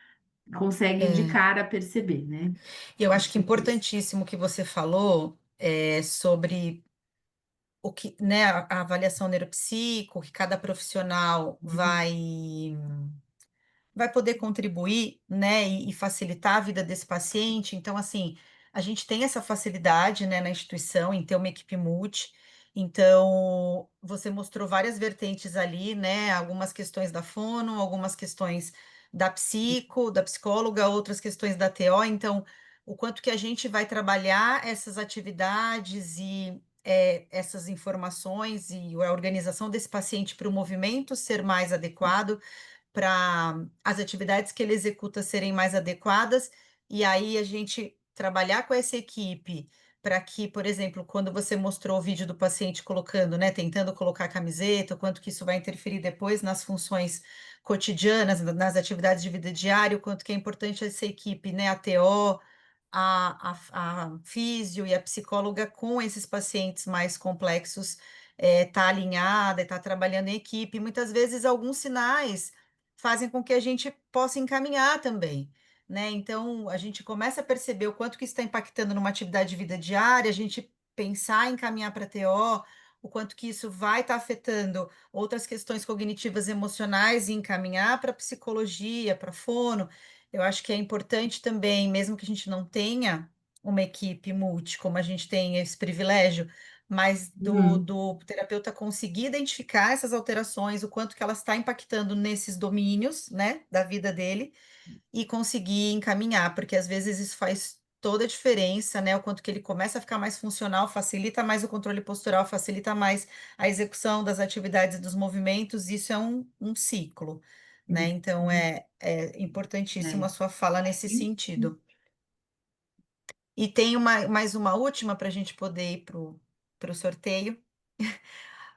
consegue de É. cara perceber, né? E eu Com acho que certeza. importantíssimo o que você falou sobre o que, né, a avaliação neuropsico, que cada profissional vai poder contribuir, né, e facilitar a vida desse paciente. Então, assim, a gente tem essa facilidade, né, na instituição em ter uma equipe multi. Então, você mostrou várias vertentes ali, né, algumas questões da fono, algumas questões da psico, da psicóloga, outras questões da TO. Então, o quanto que a gente vai trabalhar essas atividades e essas informações e a organização desse paciente para o movimento ser mais adequado, para as atividades que ele executa serem mais adequadas, e aí a gente trabalhar com essa equipe para que, por exemplo, quando você mostrou o vídeo do paciente colocando, né, tentando colocar a camiseta, o quanto que isso vai interferir depois nas funções cotidianas, nas atividades de vida diária, o quanto que é importante essa equipe, né, a TO, a físio e a psicóloga com esses pacientes mais complexos, tá alinhada, está trabalhando em equipe. Muitas vezes alguns sinais fazem com que a gente possa encaminhar também, né? Então, a gente começa a perceber o quanto que isso está impactando numa atividade de vida diária, a gente pensar em encaminhar para TO, o quanto que isso vai estar afetando outras questões cognitivas e emocionais e encaminhar para psicologia, para fono. Eu acho que é importante também, mesmo que a gente não tenha uma equipe multi, como a gente tem esse privilégio, mas Uhum. do terapeuta conseguir identificar essas alterações, o quanto que elas está impactando nesses domínios, né, da vida dele, e conseguir encaminhar, porque às vezes isso faz toda a diferença, né, o quanto que ele começa a ficar mais funcional, facilita mais o controle postural, facilita mais a execução das atividades e dos movimentos, isso é um ciclo, né, então Uhum. é importantíssimo É. a sua fala nesse sentido. E tem mais uma última para a gente poder ir para o sorteio.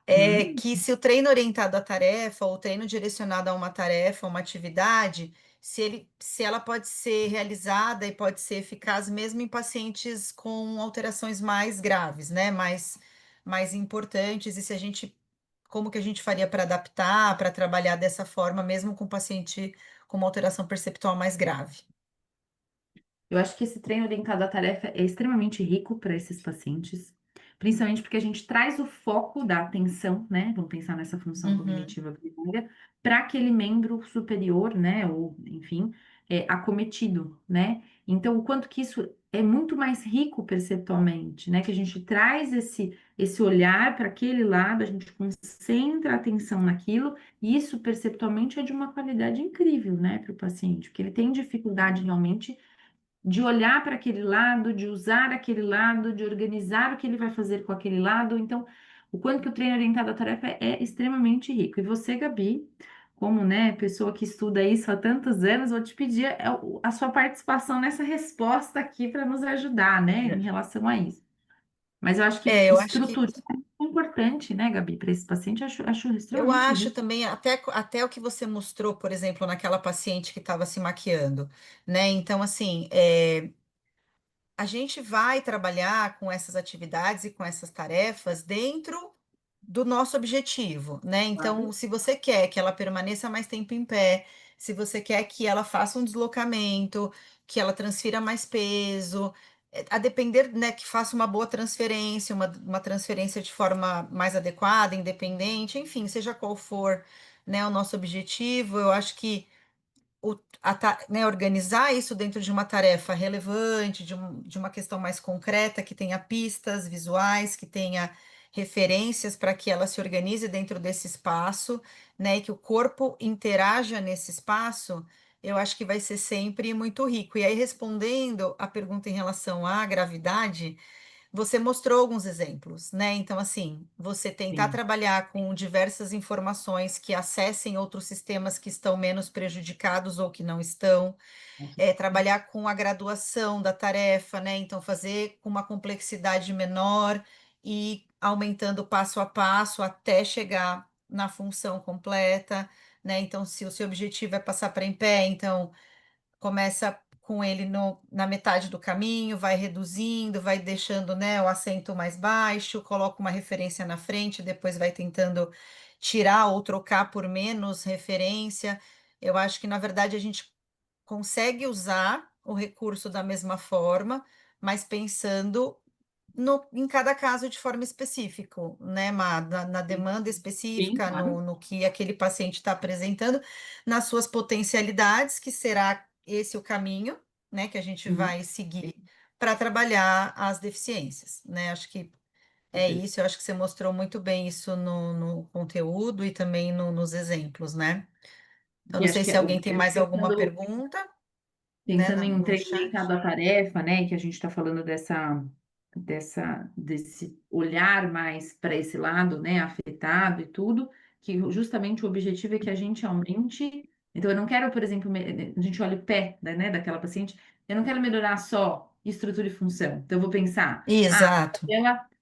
É Uhum. que se o treino orientado à tarefa ou o treino direcionado a uma tarefa, uma atividade, se ela pode ser realizada e pode ser eficaz mesmo em pacientes com alterações mais graves, né? Mais importantes, e se a gente, como que a gente faria para adaptar, para trabalhar dessa forma, mesmo com paciente com uma alteração perceptual mais grave? Eu acho que esse treino orientado à tarefa é extremamente rico para esses pacientes, principalmente porque a gente traz o foco da atenção, né? Vamos pensar nessa função Uhum, cognitiva primária, para aquele membro superior, né? Ou, enfim, acometido, né? Então, o quanto que isso é muito mais rico perceptualmente, né? Que a gente traz esse olhar para aquele lado, a gente concentra a atenção naquilo, e isso perceptualmente é de uma qualidade incrível, né, para o paciente, porque ele tem dificuldade realmente de olhar para aquele lado, de usar aquele lado, de organizar o que ele vai fazer com aquele lado. Então, o quanto que o treino orientado à tarefa é extremamente rico. E você, Gabi, como, né, pessoa que estuda isso há tantos anos, vou te pedir a sua participação nessa resposta aqui para nos ajudar, né, em relação a isso. Mas eu acho que eu acho que estrutura é importante, né, Gabi, para esse paciente, acho Eu extremamente acho rico. também, até o que você mostrou, por exemplo, naquela paciente que estava se maquiando, né? Então, assim, a gente vai trabalhar com essas atividades e com essas tarefas dentro do nosso objetivo, né? Então, Claro. se você quer que ela permaneça mais tempo em pé, se você quer que ela faça um deslocamento, que ela transfira mais peso, a depender, né, que faça uma boa transferência, uma transferência de forma mais adequada, independente, enfim, seja qual for, né, o nosso objetivo, eu acho que né, organizar isso dentro de uma tarefa relevante, de uma questão mais concreta, que tenha pistas visuais, que tenha referências para que ela se organize dentro desse espaço, né, e que o corpo interaja nesse espaço, eu acho que vai ser sempre muito rico. E aí, respondendo a pergunta em relação à gravidade, você mostrou alguns exemplos, né? Então, assim, você tentar Sim, trabalhar com diversas informações que acessem outros sistemas que estão menos prejudicados ou que não estão, com certeza. trabalhar com a graduação da tarefa, né? Então, fazer com uma complexidade menor e aumentando passo a passo até chegar na função completa, né? Então, se o seu objetivo é passar para em pé, então começa com ele na metade do caminho, vai reduzindo, vai deixando, né, o assento mais baixo, coloca uma referência na frente, depois vai tentando tirar ou trocar por menos referência. Eu acho que, na verdade, a gente consegue usar o recurso da mesma forma, mas pensando em cada caso de forma específica, né, na Sim, demanda sim, específica, claro. no que aquele paciente está apresentando, nas suas potencialidades, que será esse o caminho, né, que a gente Uhum. vai seguir para trabalhar as deficiências, né? Acho que é Perfeito. isso, eu acho que você mostrou muito bem isso no conteúdo e também nos exemplos, né? Então, E não acho sei que se alguém tem eu mais alguma pensando pergunta. né, Pensando em no chat. treinamento da tarefa, né, que a gente está falando desse olhar mais para esse lado, né, afetado e tudo, que justamente o objetivo é que a gente aumente. Então, eu não quero, por exemplo, a gente olha o pé, né, daquela paciente, eu não quero melhorar só estrutura e função. Então, eu vou pensar, Exato.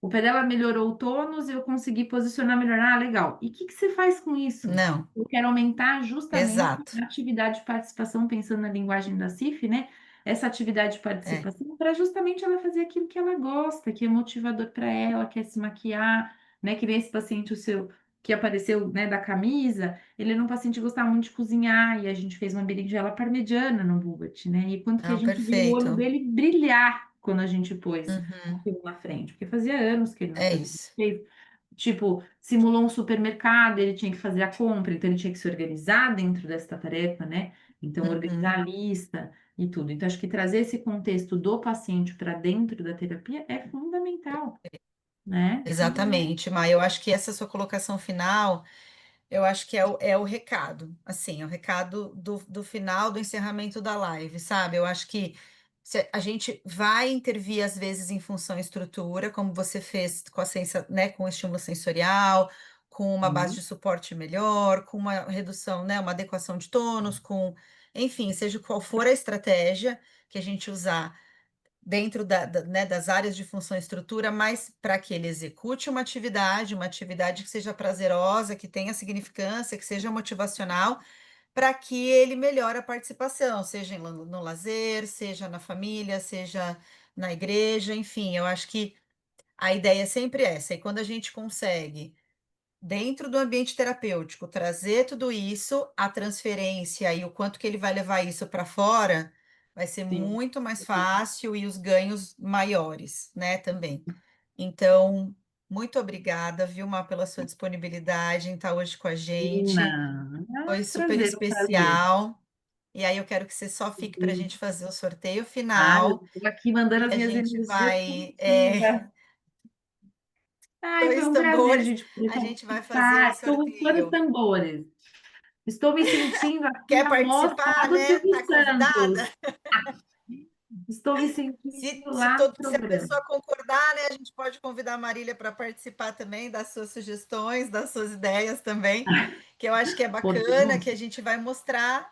o pé dela melhorou o tônus, eu consegui posicionar melhorar, legal. E o que que você faz com isso? Não, Eu quero aumentar justamente exato. a atividade de participação, pensando na linguagem da CIF, né? Essa atividade de É. participação para justamente ela fazer aquilo que ela gosta, que é motivador para ela, quer se maquiar, né? Que nem esse paciente o seu que apareceu, né, da camisa, ele era um paciente que gostava muito de cozinhar e a gente fez uma berinjela parmegiana no Bullet, né? E quanto que a Não, gente viu o olho perfeito. dele brilhar quando a gente pôs Uhum. aquilo na frente, porque fazia anos que ele não É fazia. isso. Tipo, simulou um supermercado, ele tinha que fazer a compra, então ele tinha que se organizar dentro dessa tarefa, né? Então, organizar Uhum. a lista e tudo. Então, acho que trazer esse contexto do paciente para dentro da terapia é fundamental, né? Exatamente, Maia. Eu acho que essa sua colocação final, eu acho que é o recado, assim, é o recado do final, do encerramento da live, sabe? Eu acho que a gente vai intervir, às vezes, em função estrutura, como você fez com a né, com o estímulo sensorial, com uma base Sim, de suporte melhor, com uma redução, né, uma adequação de tônus, com, enfim, seja qual for a estratégia que a gente usar dentro né, das áreas de função e estrutura, mas para que ele execute uma atividade que seja prazerosa, que tenha significância, que seja motivacional, para que ele melhore a participação, seja no lazer, seja na família, seja na igreja, enfim, eu acho que a ideia é sempre essa. E quando a gente consegue dentro do ambiente terapêutico, trazer tudo isso, a transferência e o quanto que ele vai levar isso para fora, vai ser sim. muito mais fácil e os ganhos maiores, né, também. Então, muito obrigada, Vilma, pela sua disponibilidade em estar hoje com a gente. Não, Foi super prazer, um prazer. especial. E aí eu quero que você só fique para a gente fazer o sorteio Eu final estou aqui mandando e as a minhas gente energias vai, positivas. Ai, foi dois um prazer, tambores, gente, poder a gente vai fazer o participar. Estou rufando os sorteio. tambores. Estou me sentindo aqui Quer na moça lá participar, do né? Silvio Tá convidada? Santos. Estou me sentindo lá no Se a programa. pessoa concordar, né, a gente pode convidar a Marília para participar também, das suas sugestões, das suas ideias também, que eu acho que é bacana, Podemos? que a gente vai mostrar.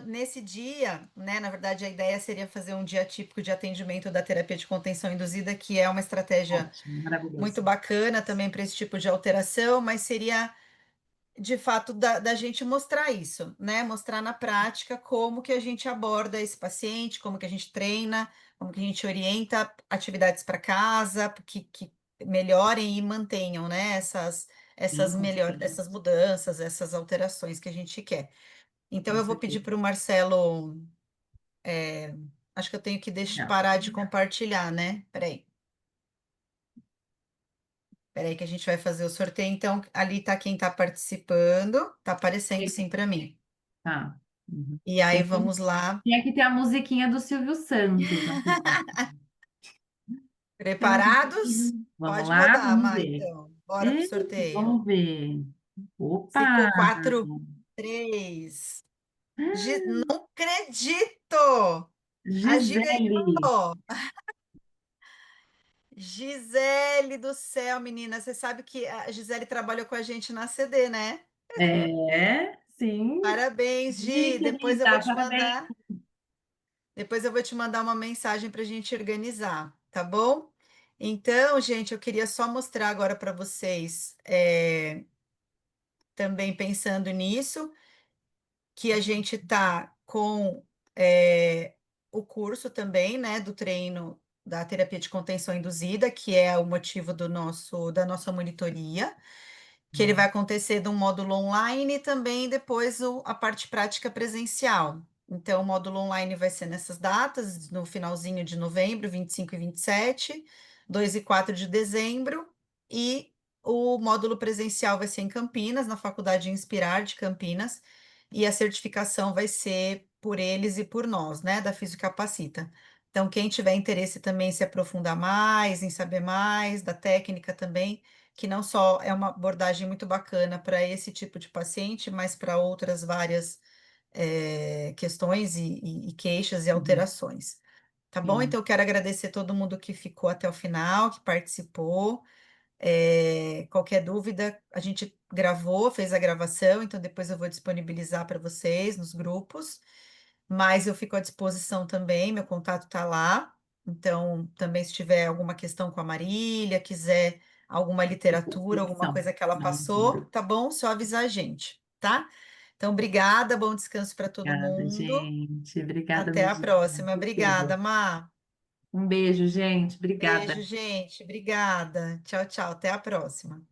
Nesse dia, né? Na verdade, a ideia seria fazer um dia típico de atendimento da terapia de contenção induzida, que é uma estratégia Ótimo, muito maravilhoso. bacana também para esse tipo de alteração, mas seria de fato da gente mostrar isso, né? Mostrar na prática como que a gente aborda esse paciente, como que a gente treina, como que a gente orienta atividades para casa, que melhorem e mantenham, né? Sim, com certeza. Essas mudanças, essas alterações que a gente quer. Então Com eu vou pedir certeza. para o Marcelo, é, acho que eu tenho que Não. parar de compartilhar, né? Peraí que a gente vai fazer o sorteio. Então, ali está quem está participando. Está aparecendo sim para mim. Tá. Uhum. E aí, Tem, vamos lá. tinha que ter a musiquinha do Silvio Santos na frente. Preparados? Vamos Pode lá, rodar, vamos Má, ver. então. Bora pro Eita, sorteio. vamos ver. Ficou Opa! 4, 3. Não acredito! Gisele. Agiganhou! Gisele do céu, menina. Você sabe que a Gisele trabalhou com a gente na CD, né? É, sim. Parabéns, Ih, Gi. Depois eu vou querida, te parabéns. mandar. Depois eu vou te mandar uma mensagem para a gente organizar, tá bom? Então, gente, eu queria só mostrar agora para vocês, também pensando nisso, que a gente tá com o curso também, né, do treino da terapia de contenção induzida, que é o motivo da nossa monitoria, que ele vai acontecer de um módulo online e também depois a parte prática presencial. Então, o módulo online vai ser nessas datas, no finalzinho de novembro, 25 e 27, 2 e 4 de dezembro, e o módulo presencial vai ser em Campinas, na Faculdade Inspirar de Campinas, e a certificação vai ser por eles e por nós, né, da Fisicapacita. Então, quem tiver interesse também em se aprofundar mais, em saber mais da técnica também, que não só é uma abordagem muito bacana para esse tipo de paciente, mas para outras várias questões e queixas e Uhum. alterações. Tá bom? Sim. Então, eu quero agradecer todo mundo que ficou até o final, que participou. Qualquer dúvida, a gente gravou, fez a gravação, então depois eu vou disponibilizar para vocês nos grupos. Mas eu fico à disposição também, meu contato está lá. Então, também se tiver alguma questão com a Marília, quiser alguma literatura, alguma Disposição. coisa que ela passou, Maravilha. tá bom? Só avisar a gente, tá? Então, obrigada, bom descanso para todo Obrigada, mundo. gente. Obrigada, Até a Virginia, próxima. por Obrigada, tudo. Mar. Um beijo, gente. Beijo, Obrigada. gente. Obrigada. Tchau, tchau. Até a próxima.